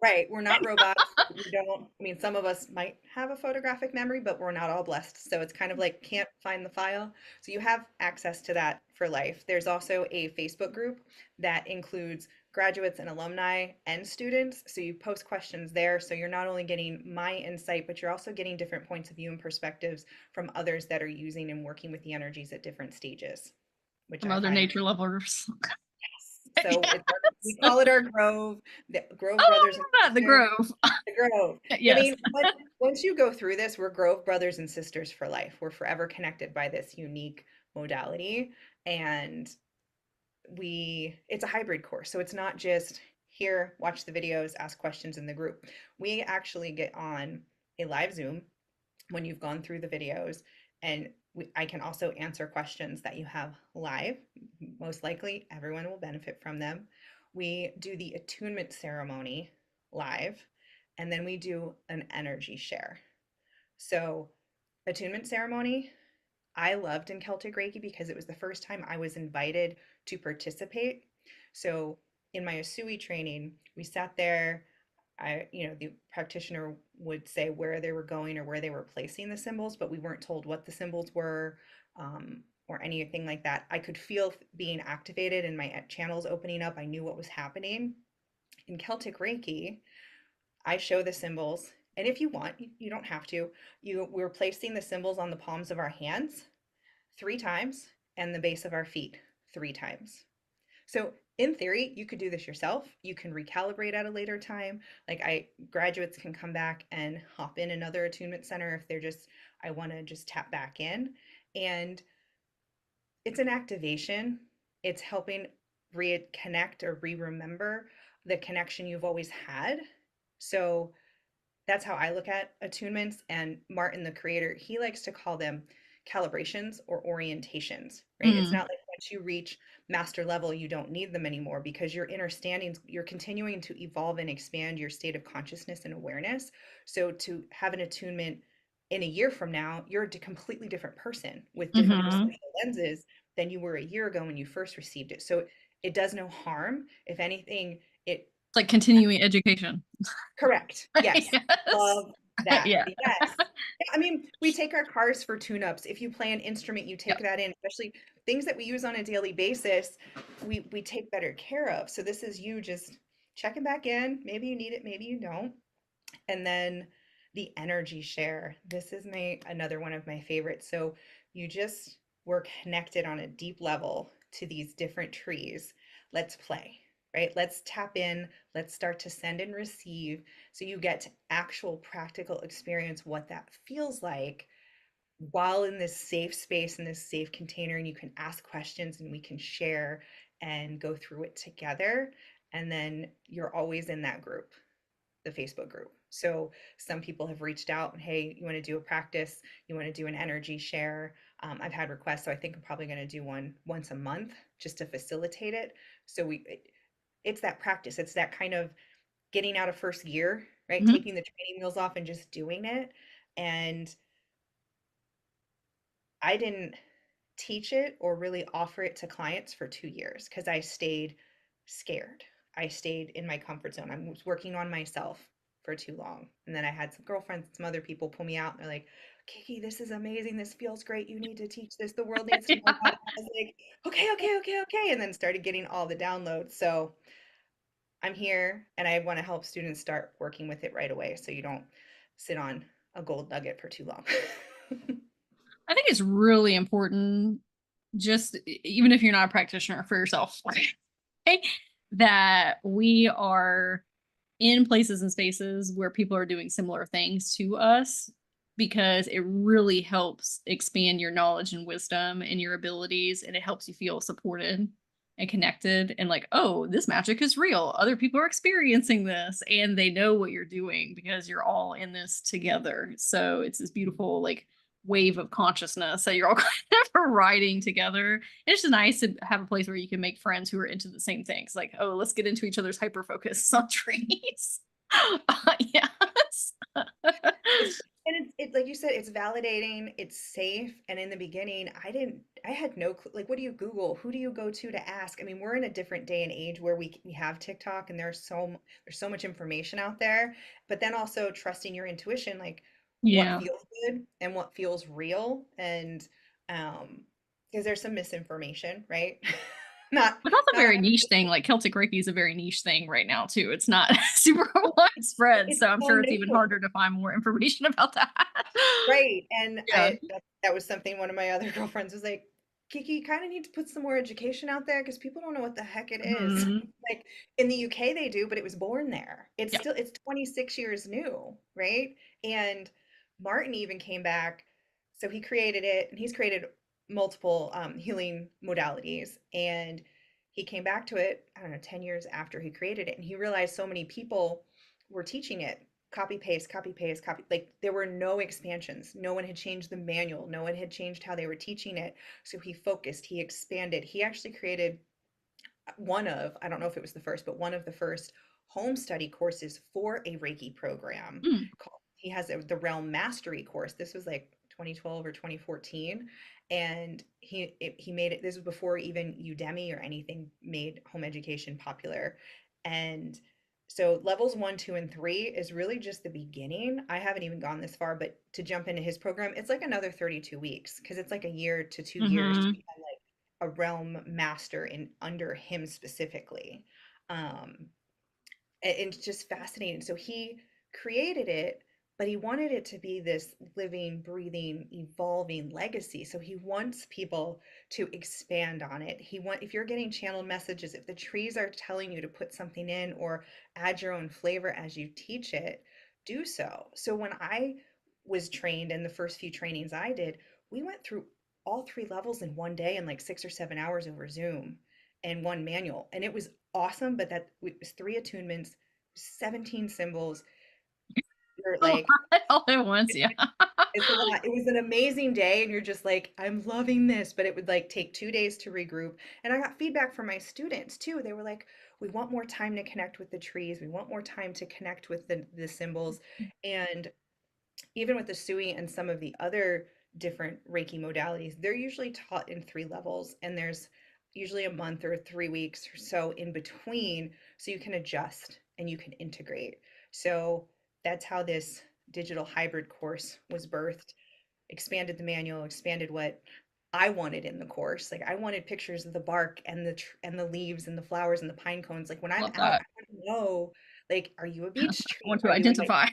right. We're not robots. We don't. I mean, some of us might have a photographic memory, but we're not all blessed. So it's kind of like can't find the file. So you have access to that for life. There's also a Facebook group that includes graduates and alumni and students. So you post questions there. So you're not only getting my insight, but you're also getting different points of view and perspectives from others that are using and working with the energies at different stages, which From I other find. nature levelers. So it's we Yes. call it our Grove, the Grove Oh, brothers and I love that. The sisters. Grove. The Grove. I Yes. mean, once you go through this, we're Grove brothers and sisters for life. We're forever connected by this unique modality. And it's a hybrid course. So it's not just here, watch the videos, ask questions in the group. We actually get on a live Zoom when you've gone through the videos, and I can also answer questions that you have live. Most likely, everyone will benefit from them. We do the attunement ceremony live, and then we do an energy share. So, attunement ceremony, I loved in Celtic Reiki because it was the first time I was invited to participate. So, in my Asui training, we sat there. The practitioner would say where they were going or where they were placing the symbols, but we weren't told what the symbols were, or anything like that. I could feel being activated and my channels opening up. I knew what was happening. In Celtic Reiki, I show the symbols And if you want, you don't have to. We're placing the symbols on the palms of our hands 3 times and the base of our feet 3 times. So in theory, you could do this yourself. You can recalibrate at a later time. Like graduates can come back and hop in another attunement center if they're just, I want to just tap back in. And it's an activation. It's helping reconnect or re-remember the connection you've always had. So that's how I look at attunements. And Martin, the creator, he likes to call them calibrations or orientations, right? It's Mm. not like once you reach master level, you don't need them anymore because your understandings, you're continuing to evolve and expand your state of consciousness and awareness. So to have an attunement in a year from now, you're a completely different person with different Mm-hmm. perceptual lenses than you were a year ago when you first received it. So it does no harm. If anything, it It's like continuing education. correct. Yes. Yes. Love that. Yeah. Yes. Yeah, I mean, we take our cars for tune-ups. If you play an instrument, you Yeah. take that in, especially things that we use on a daily basis, we take better care of. So this is you just checking back in. Maybe you need it, maybe you don't. And then the energy share. This is my another one of my favorites. So you just were connected on a deep level to these different trees. Let's play, right? Let's tap in. Let's start to send and receive. So you get to actual practical experience what that feels like while in this safe space, in this safe container, and you can ask questions and we can share and go through it together. And then you're always in that group, the Facebook group. So some people have reached out and, hey, you want to do a practice? You want to do an energy share? I've had requests, so I think I'm probably going to do one once a month just to facilitate it. So it's that practice. It's that kind of getting out of first gear, right? Mhm. Taking the training wheels off and just doing it. And I didn't teach it or really offer it to clients for 2 years because I stayed scared. I stayed in my comfort zone. I was working on myself for too long. And then I had some girlfriends, some other people pull me out and they're like, Kiki, this is amazing. This feels great. You need to teach this. The world needs to know about it. I was like, okay, okay, okay, okay. And then started getting all the downloads. So I'm here and I want to help students start working with it right away so you don't sit on a gold nugget for too long. I think it's really important, just even if you're not a practitioner for yourself, that we are in places and spaces where people are doing similar things to us because it really helps expand your knowledge and wisdom and your abilities, and it helps you feel supported and connected and like, oh, this magic is real. Other people are experiencing this and they know what you're doing because you're all in this together. So it's this beautiful like wave of consciousness that you're all kind of riding together. And it's just nice to have a place where you can make friends who are into the same things. Like, oh, let's get into each other's hyper focus on trees. Yes. It's and it's like you said, it's validating, it's safe. And in the beginning, I had no clue. Like, what do you Google? Who do you go to ask? I mean, we're in a different day and age where we have TikTok and there's so much information out there. But then also trusting your intuition, like what Yeah. feels good and what feels real. And because there's some misinformation, right? Not But that's a not very niche 100%. thing. Like Celtic Reiki is a very niche thing right now too. It's not super widespread, It's so I'm so sure it's even new. harder to find more information about that. Right. And Yeah. that was something one of my other girlfriends was like, Kiki, you kind of need to put some more education out there because people don't know what the heck it is. Mhm. Like in the UK they do, but it was born there. Yeah. It's 26 years new, right? And Martin even came back. So he created it and he's created multiple healing modalities. And he came back to it, I don't know, 10 years after he created it. And he realized so many people were teaching it copy paste copy paste copy, like there were no expansions, no one had changed the manual, no one had changed how they were teaching it. So he focused, he expanded, he actually created one of, I don't know if it was the first, but one of the first home study courses for a Reiki program Mm. called, he has the Realm Mastery course. This was like 2012 or 2014. And he made it, this was before even Udemy or anything made home education popular. And so levels 1, 2, and 3 is really just the beginning. I haven't even gone this far, but to jump into his program, it's like another 32 weeks because it's like a year to 2 years to Mhm. become like a realm master in under him specifically. Um, and it's just fascinating. So he created it but he wanted it to be this living, breathing, evolving legacy. So he wants people to expand on it. If you're getting channeled messages, if the trees are telling you to put something in or add your own flavor as you teach it, do so. So when I was trained in the first few trainings I did, we went through all three levels in one day in like 6 or 7 hours over Zoom and one manual. And it was awesome, but that it was three attunements, 17 symbols. You're A like, lot all at once, yeah. it's a lot. It was an amazing day, and you're just like, I'm loving this, but it would like take 2 days to regroup. And I got feedback from my students too. They were like, we want more time to connect with the trees. We want more time to connect with the symbols. And even with the Sui and some of the other different Reiki modalities, they're usually taught in three levels, and there's usually a month or 3 weeks or so in between, so you can adjust and you can integrate. So that's how this digital hybrid course was birthed, expanded the manual, expanded what I wanted in the course. Like I wanted pictures of the bark and and the leaves and the flowers and the pine cones. Like when I'm Love out, that. I want to know, like, are you a beech I tree? want to Are you like a identify.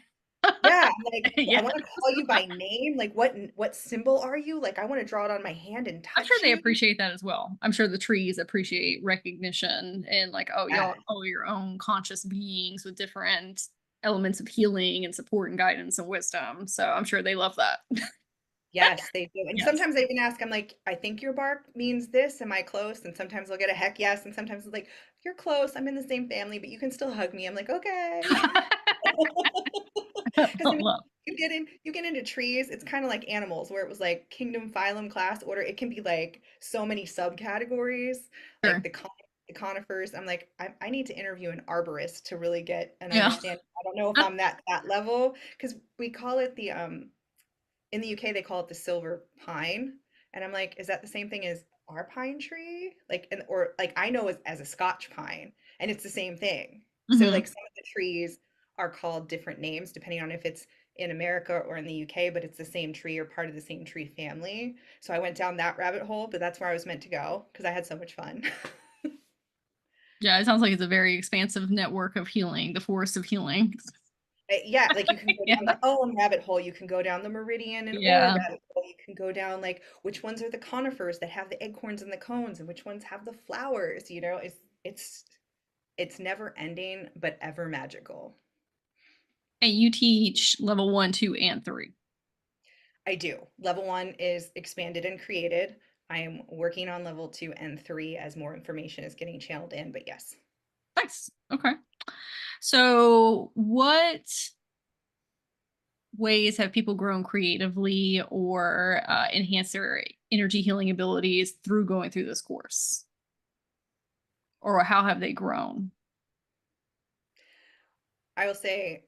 yeah, I'm like, I Yeah. want to call you by name. Like, what symbol are you? Like, I want to draw it on my hand and I'm sure touch they you. appreciate that as well. I'm sure the trees appreciate recognition and like, oh, Yeah. y'all, oh, your own conscious beings with different elements of healing and support and guidance and wisdom. So I'm sure they love that. Yes, they do. And Yes. sometimes they can ask, I'm like, I think your bark means this. Am I close? And sometimes they'll get a heck yes. And sometimes it's like, you're close. I'm in the same family, but you can still hug me. I'm like, okay. Because I mean, Love. you get into trees, it's kind of like animals where it was like kingdom, phylum, class, order. It can be like so many subcategories, like Sure. the conifers. I'm like, I need to interview an arborist to really get an Yeah. understanding. I don't know if I'm that level because we call it the in the UK they call it the silver pine, and I'm like, is that the same thing as our pine tree? Like, and or like I know as a Scotch pine, and it's the same thing. So Hmm. like some of the trees are called different names depending on if it's in America or in the UK, but it's the same tree or part of the same tree family. So I went down that rabbit hole, but that's where I was meant to go because I had so much fun. Yeah, it sounds like it's a very expansive network of healing, the forest of healing. Yeah, like you can go Yeah. down the Ullum rabbit hole, you can go down the Meridian and Ora Yeah. rabbit hole, you can go down like which ones are the conifers that have the acorns and the cones and which ones have the flowers, it's it's never ending but ever magical. And you teach level one, two, and three. I do. Level 1 is expanded and created. I am working on level 2 and 3 as more information is getting channeled in, but yes. Nice. Okay. So, what ways have people grown creatively or enhanced their energy healing abilities through going through this course? Or how have they grown? I will say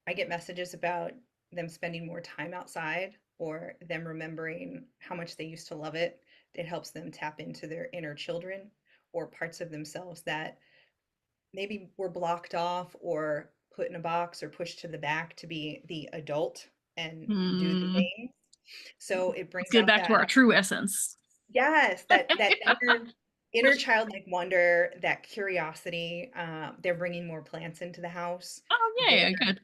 I get messages about them spending more time outside or them remembering how much they used to love it. It helps them tap into their inner children or parts of themselves that maybe were blocked off or put in a box or pushed to the back to be the adult and do the Hmm. thing. So it Let's brings get out back to that, our true essence. yes, that inner childlike wonder, that curiosity. They're bringing more plants into the house. Oh, They're yeah, good.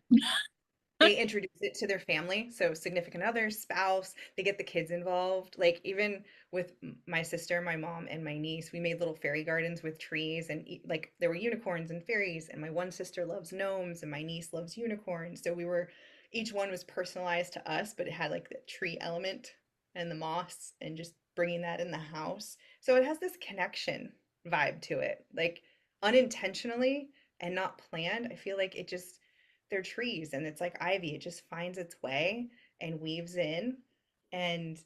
they introduce it to their family, so significant other, spouse, they get the kids involved. Like even with my sister, my mom, and my niece, we made little fairy gardens with trees and like there were unicorns and fairies, and my one sister loves gnomes and my niece loves unicorns. So we were each one was personalized to us, but it had like the tree element and the moss and just bringing that in the house. So it has this connection vibe to it, like unintentionally and not planned. I feel like it just they're trees and it's like ivy. It just finds its way and weaves in. And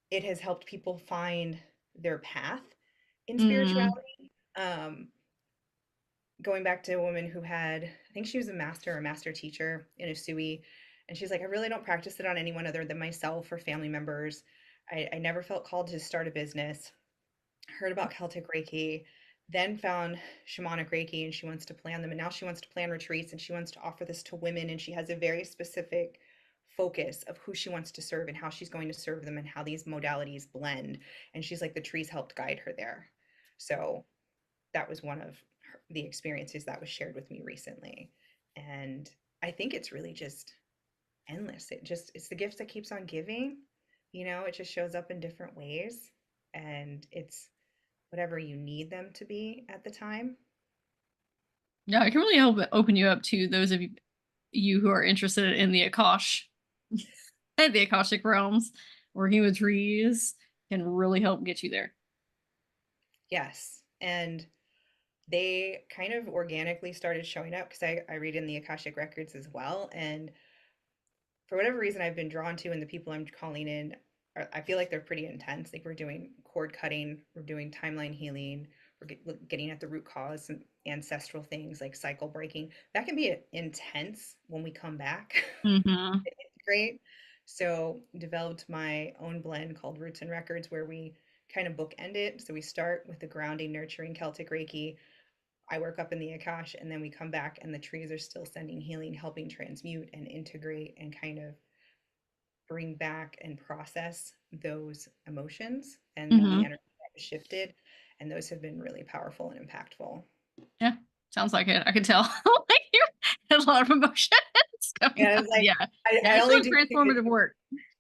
it has helped people find their path in Mm, spirituality. Um, Going back to a woman who had, I think she was a master or master teacher in Usui. And she's like, I really don't practice it on anyone other than myself or family members. I never felt called to start a business. Heard about Celtic Reiki, then found shamanic Reiki, and she wants to plan them. And now she wants to plan retreats and she wants to offer this to women. And she has a very specific focus of who she wants to serve and how she's going to serve them and how these modalities blend. And she's like, the trees helped guide her there. So that was one of the experiences that was shared with me recently. And I think it's really just endless. It's the gift that keeps on giving. It just shows up in different ways, and it's whatever you need them to be at the time. Yeah, it can really help open you up to those of you who are interested in the Akash and the Akashic realms. Working with trees can really help get you there. Yes. And they kind of organically started showing up because I read in the Akashic records as well. And for whatever reason, I've been drawn to, and the people I'm calling in, I feel like they're pretty intense. Like we're doing cord cutting, we're doing timeline healing, getting at the root cause and ancestral things like cycle breaking. That can be intense when we come back Mm-hmm. and integrate. So developed my own blend called Roots and Records, where we kind of bookend it. So we start with the grounding, nurturing Celtic Reiki. I work up in the Akash, and then we come back, and the trees are still sending healing, helping transmute and integrate and kind of bring back and process those emotions and the Mm-hmm. energy that was shifted. And those have been really powerful and impactful. Yeah, sounds like it. I can tell. Like you had a lot of emotions coming And I up. was like, Yeah. Yeah, I it's only really do two. transformative work.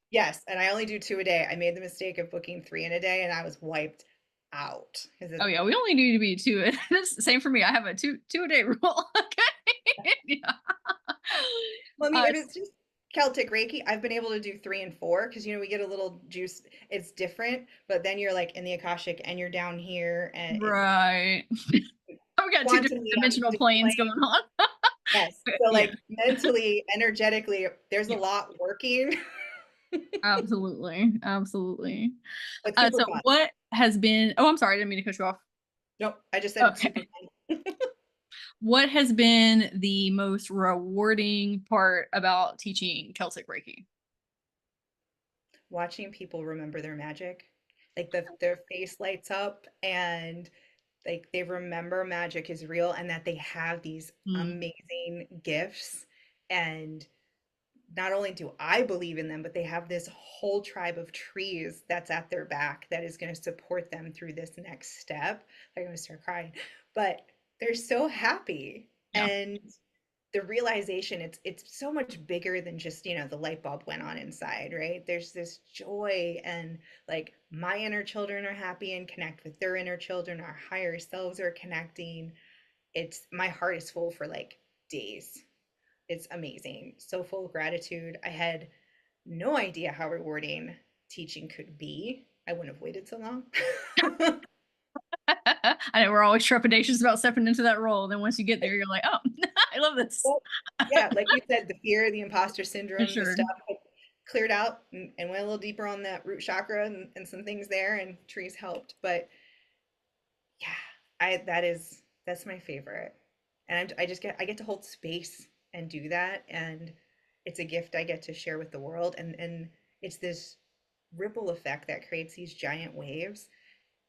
Yes, and I only do two a day. I made the mistake of booking three in a day, and I was wiped out because Oh it. yeah, we only need to be two. It's the same for me. I have a two a day rule. Okay. Yeah. Well, I mean, Uh, if it's just Celtic Reiki, I've been able to do three and four because we get a little juice. It's different, but then you're like in the Akashic and you're down here, and it's right. Oh, we got two different quantumly I'm dimensional planes going displaying. on. Yes. So Yeah, like mentally, energetically, there's a yeah, lot working, absolutely, absolutely. but super So fun. what has been? Oh, I'm sorry, I didn't mean to cut you off. Nope, I just said it's super Okay. fun. What has been the most rewarding part about teaching Celtic Reiki? Watching people remember their magic, like their face lights up and like they remember magic is real and that they have these Mm, amazing gifts. And not only do I believe in them, but they have this whole tribe of trees that's at their back that is going to support them through this next step. I'm going to start crying, but they're so happy. yeah, And the realization it's so much bigger than just the light bulb went on inside, right? There's this joy, and like my inner children are happy and connect with their inner children, our higher selves are connecting. It's my heart is full for like days. It's amazing, so full of gratitude. I had no idea how rewarding teaching could be. I wouldn't have waited so long. I know we're always trepidatious about stepping into that role. And then once you get there, you're like, oh, I love this. Well, yeah, like you said, the fear, the imposter For syndrome, the sure. stuff cleared out, and went a little deeper on that root chakra and some things there, and trees helped. But yeah, that's my favorite. And I get to hold space and do that. And it's a gift I get to share with the world. And it's this ripple effect that creates these giant waves,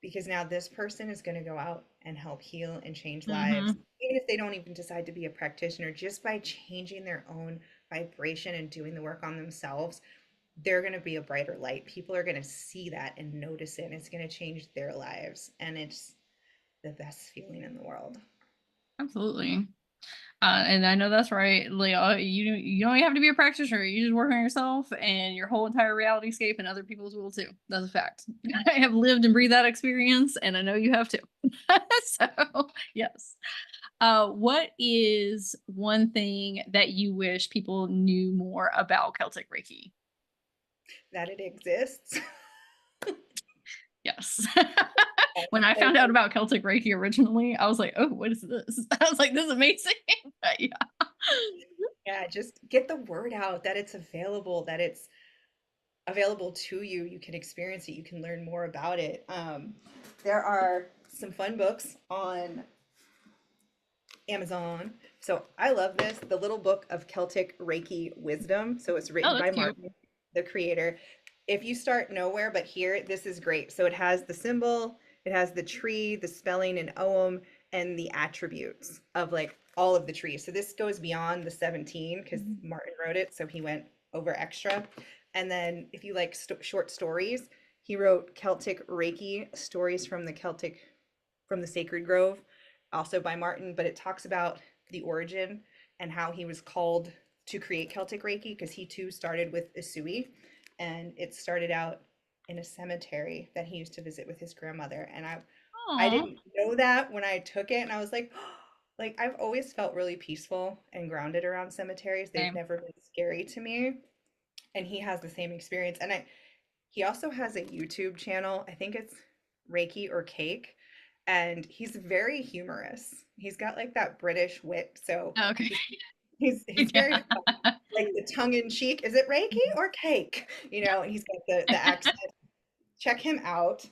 because now this person is going to go out and help heal and change lives, Hmm. even if they don't even decide to be a practitioner. Just by changing their own vibration and doing the work on themselves, they're going to be a brighter light. People are going to see that and notice it, and it's going to change their lives, and it's the best feeling in the world. Absolutely. And I know that's right, Leah. You don't even have to be a practitioner. You just work on yourself and your whole entire reality scape, and other people's will too. That's a fact. I have lived and breathed that experience, and I know you have too. So yes. What is one thing that you wish people knew more about Celtic Reiki? That it exists. Yes. When I found out Like, about Celtic Reiki originally, I was like, oh, what is this? I was like, this is amazing. But yeah. yeah, just get the word out that it's available, that it's available to you. You can experience it. You can learn more about it. There are some fun books on Amazon. So I love this, the little book of Celtic Reiki wisdom. So it's Oh, written that's by cute. Martin, the creator. If you start nowhere but here, this is great. So it has the symbol, it has the tree, the spelling and ogham, and the attributes of like all of the trees. So this goes beyond the 17 because Martin wrote it, so he went over extra. And then if you like short stories, he wrote Celtic Reiki stories from the Sacred Grove, also by Martin, but it talks about the origin and how he was called to create Celtic Reiki because he too started with Usui, and it started out in a cemetery that he used to visit with his grandmother. And I Oh, didn't know that when I took it, and I was like, like I've always felt really peaceful and grounded around cemeteries. They've same. never been scary to me, and he has the same experience. And he also has a YouTube channel. I think it's Reiki or Cake, and he's very humorous. He's got like that British wit, so Okay. he's he's very Yeah. fun. Like the tongue in cheek. Is it Reiki or cake? You know, and he's got the accent. Check him out.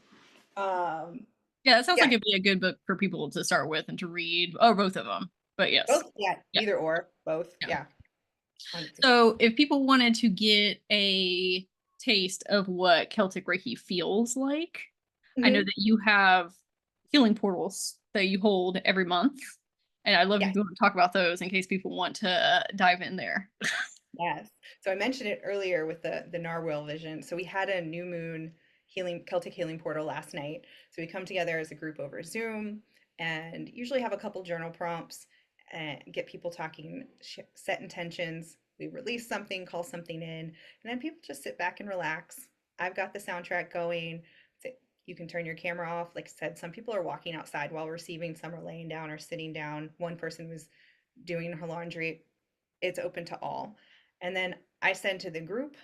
Um, Yeah, it sounds like yeah, it'd be a good book for people to start with and to read, or both of them. But yes. both. Yeah, Yeah. either or, both. Yeah. Yeah, 100%. So if people wanted to get a taste of what Celtic Reiki feels like, I know Hmm. that you have healing portals that you hold every month. And I'd love if Yes. you want to talk about those in case people want to dive in there. Yes. So I mentioned it earlier with the narwhal vision. So we had a new moon healing Celtic healing portal last night. So we come together as a group over Zoom and usually have a couple journal prompts and get people talking, set intentions. We release something, call something in, and then people just sit back and relax. I've got the soundtrack going. You can turn your camera off. Like I said, some people are walking outside while receiving, some are laying down or sitting down. One person was doing her laundry. It's open to all. And then I send to the group.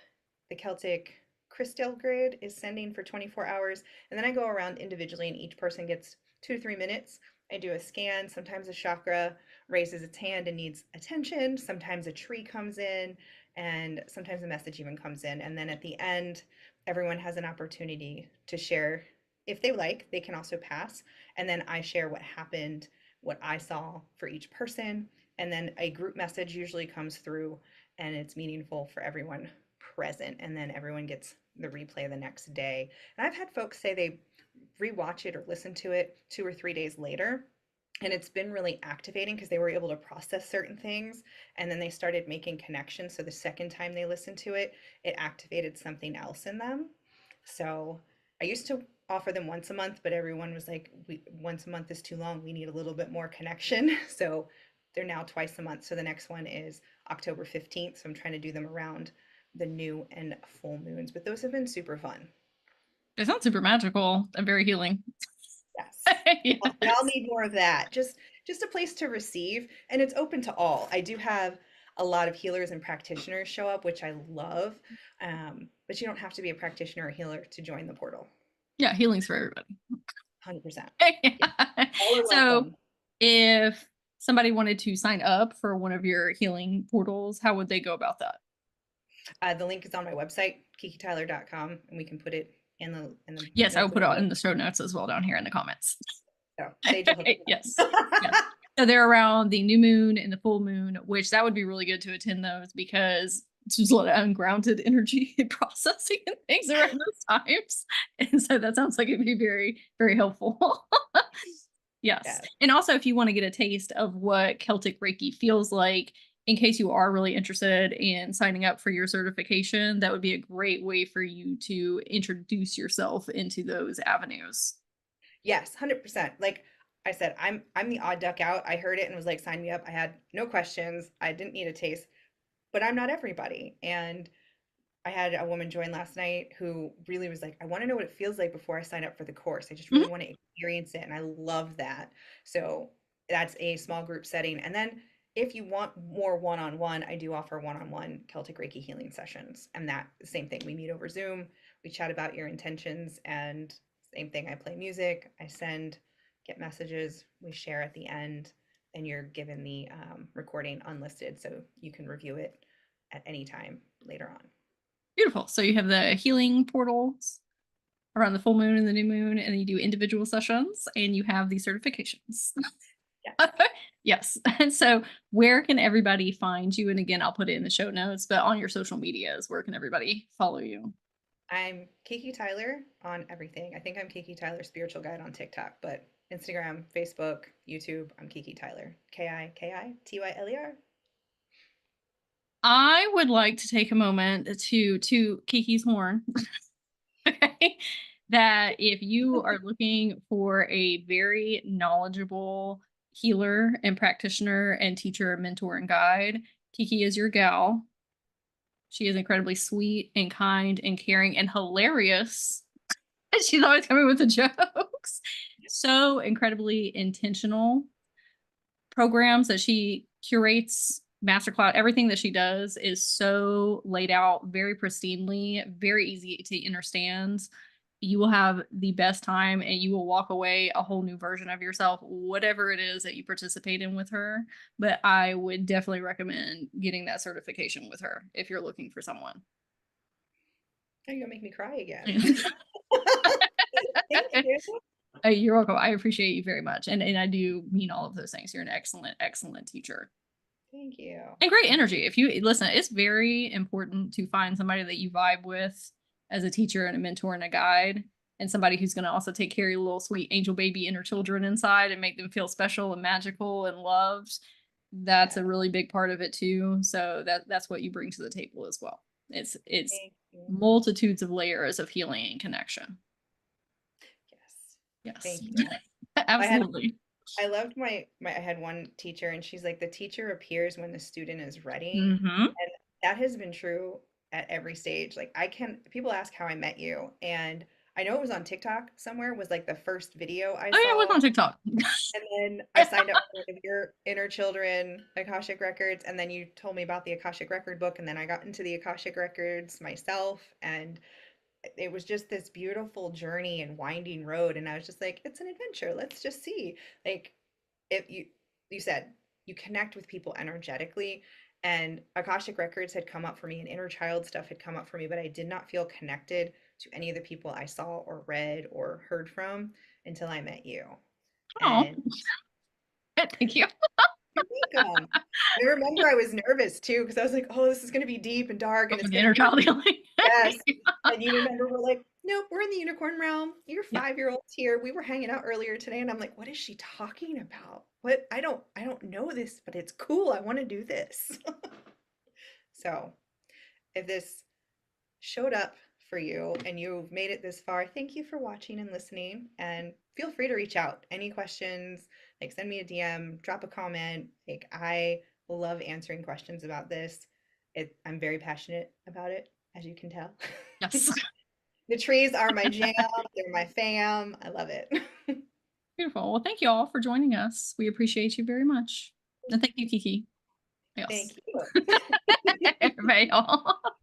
The Celtic Crystal Grid is sending for 24 hours. And then I go around individually, and each person gets 2 to 3 minutes. I do a scan. Sometimes a chakra raises its hand and needs attention. Sometimes a tree comes in, and sometimes a message even comes in. And then at the end, everyone has an opportunity to share. If they like, they can also pass. And then I share what happened, what I saw for each person. And then a group message usually comes through, and it's meaningful for everyone present. And then everyone gets the replay the next day. And I've had folks say they rewatch it or listen to it 2 or 3 days later. And it's been really activating because they were able to process certain things, and then they started making connections. So the second time they listened to it, it activated something else in them. So I used to offer them once a month, but everyone was like, once a month is too long. We need a little bit more connection. So they're now twice a month. So the next one is October 15th. So I'm trying to do them around the new and full moons, but those have been super fun. It sounds super magical and very healing. Yes. We all Yes. need more of that. Just a place to receive, and it's open to all. I do have a lot of healers and practitioners show up, which I love. But you don't have to be a practitioner or healer to join the portal. Yeah, healing's for everybody. 100%. Yeah. Yeah. All are So welcome. if somebody wanted to sign up for one of your healing portals, how would they go about that? The link is on my website, kikityler.com, and we can put it in the Yes, I notes will of put the it book. in the show notes as well down here in the comments. So Sage will hook Yes. you Yes. up. So they're around the new moon and the full moon, which that would be really good to attend those because it's just a lot of ungrounded energy processing and things around those times. And so that sounds like it'd be very, very helpful. Yes. Yeah. And also, if you want to get a taste of what Celtic Reiki feels like, in case you are really interested in signing up for your certification, that would be a great way for you to introduce yourself into those avenues. Yes, 100%. Like I said, I'm the odd duck out. I heard it and was like, sign me up. I had no questions. I didn't need a taste, but I'm not everybody. And I had a woman join last night who really was like, I want to know what it feels like before I sign up for the course. I just really Mhm. want to experience it. And I love that. So that's a small group setting. And then if you want more one-on-one, I do offer one-on-one Celtic Reiki healing sessions. And that same thing. We meet over Zoom, we chat about your intentions, and same thing. I play music, I send, get messages, we share at the end, and you're given the recording unlisted so you can review it at any time later on. Beautiful. So you have the healing portals around the full moon and the new moon, and then you do individual sessions and you have the certifications. Yes. Yes. And so where can everybody find you? And again, I'll put it in the show notes, but on your social medias, where can everybody follow you? I'm Kiki Tyler on everything. I think I'm Kiki Tyler Spiritual Guide on TikTok, but Instagram, Facebook, YouTube, I'm Kiki Tyler. Kikityler. I would like to take a moment to Kiki's horn. Okay. That if you are looking for a very knowledgeable healer and practitioner and teacher, mentor, and guide, Kiki is your gal. She is incredibly sweet and kind and caring and hilarious. And she's always coming with the jokes. So incredibly intentional programs that she curates, masterclass, everything that she does is so laid out very pristinely, very easy to understand. You will have the best time and you will walk away a whole new version of yourself, whatever it is that you participate in with her. But I would definitely recommend getting that certification with her if you're looking for someone. Oh, you're gonna make me cry again. Thank you. You're welcome. I appreciate you very much. And I do mean all of those things. You're an excellent, excellent teacher. Thank you. And great energy. If you listen, it's very important to find somebody that you vibe with as a teacher and a mentor and a guide, and somebody who's going to also take care of your little sweet angel baby inner children inside and make them feel special and magical and loved. That's a really big part of it too. So that's what you bring to the table as well. It's Thank you. multitudes of layers of healing and connection. Yes. Yes. Thank you. Absolutely. I loved I had one teacher and she's like, the teacher appears when the student is ready. Mm-hmm. And that has been true at every stage. Like people ask how I met you, and I know it was on TikTok somewhere, was like the first video I Oh yeah, it was saw. on TikTok. And then I signed up for one of your Inner Children Akashic Records, and then you told me about the Akashic Record book, and then I got into the Akashic Records myself, and it was just this beautiful journey and winding road. And I was just like, it's an adventure. Let's just see. Like, if you said you connect with people energetically, and Akashic Records had come up for me and inner child stuff had come up for me, but I did not feel connected to any of the people I saw or read or heard from until I met you. Oh, And thank you. you're welcome. I remember I was nervous too because I was like, oh, this is going to be deep and dark and it's going to Inner be child healing. yes. And you remember we're like, nope, we're in the unicorn realm. Your Yeah. 5-year-old's here. We were hanging out earlier today and I'm like, what is she talking about? What I don't know this, but it's cool. I want to do this. So if this showed up for you and you've made it this far, thank you for watching and listening. And feel free to reach out. Any questions, like send me a DM, drop a comment. Like I love answering questions about this. I'm very passionate about it, as you can tell. Yes. The trees are my jam. They're my fam. I love it. Beautiful. Well, thank you all for joining us. We appreciate you very much. And thank you, Kiki. Yes. Thank you. Everybody.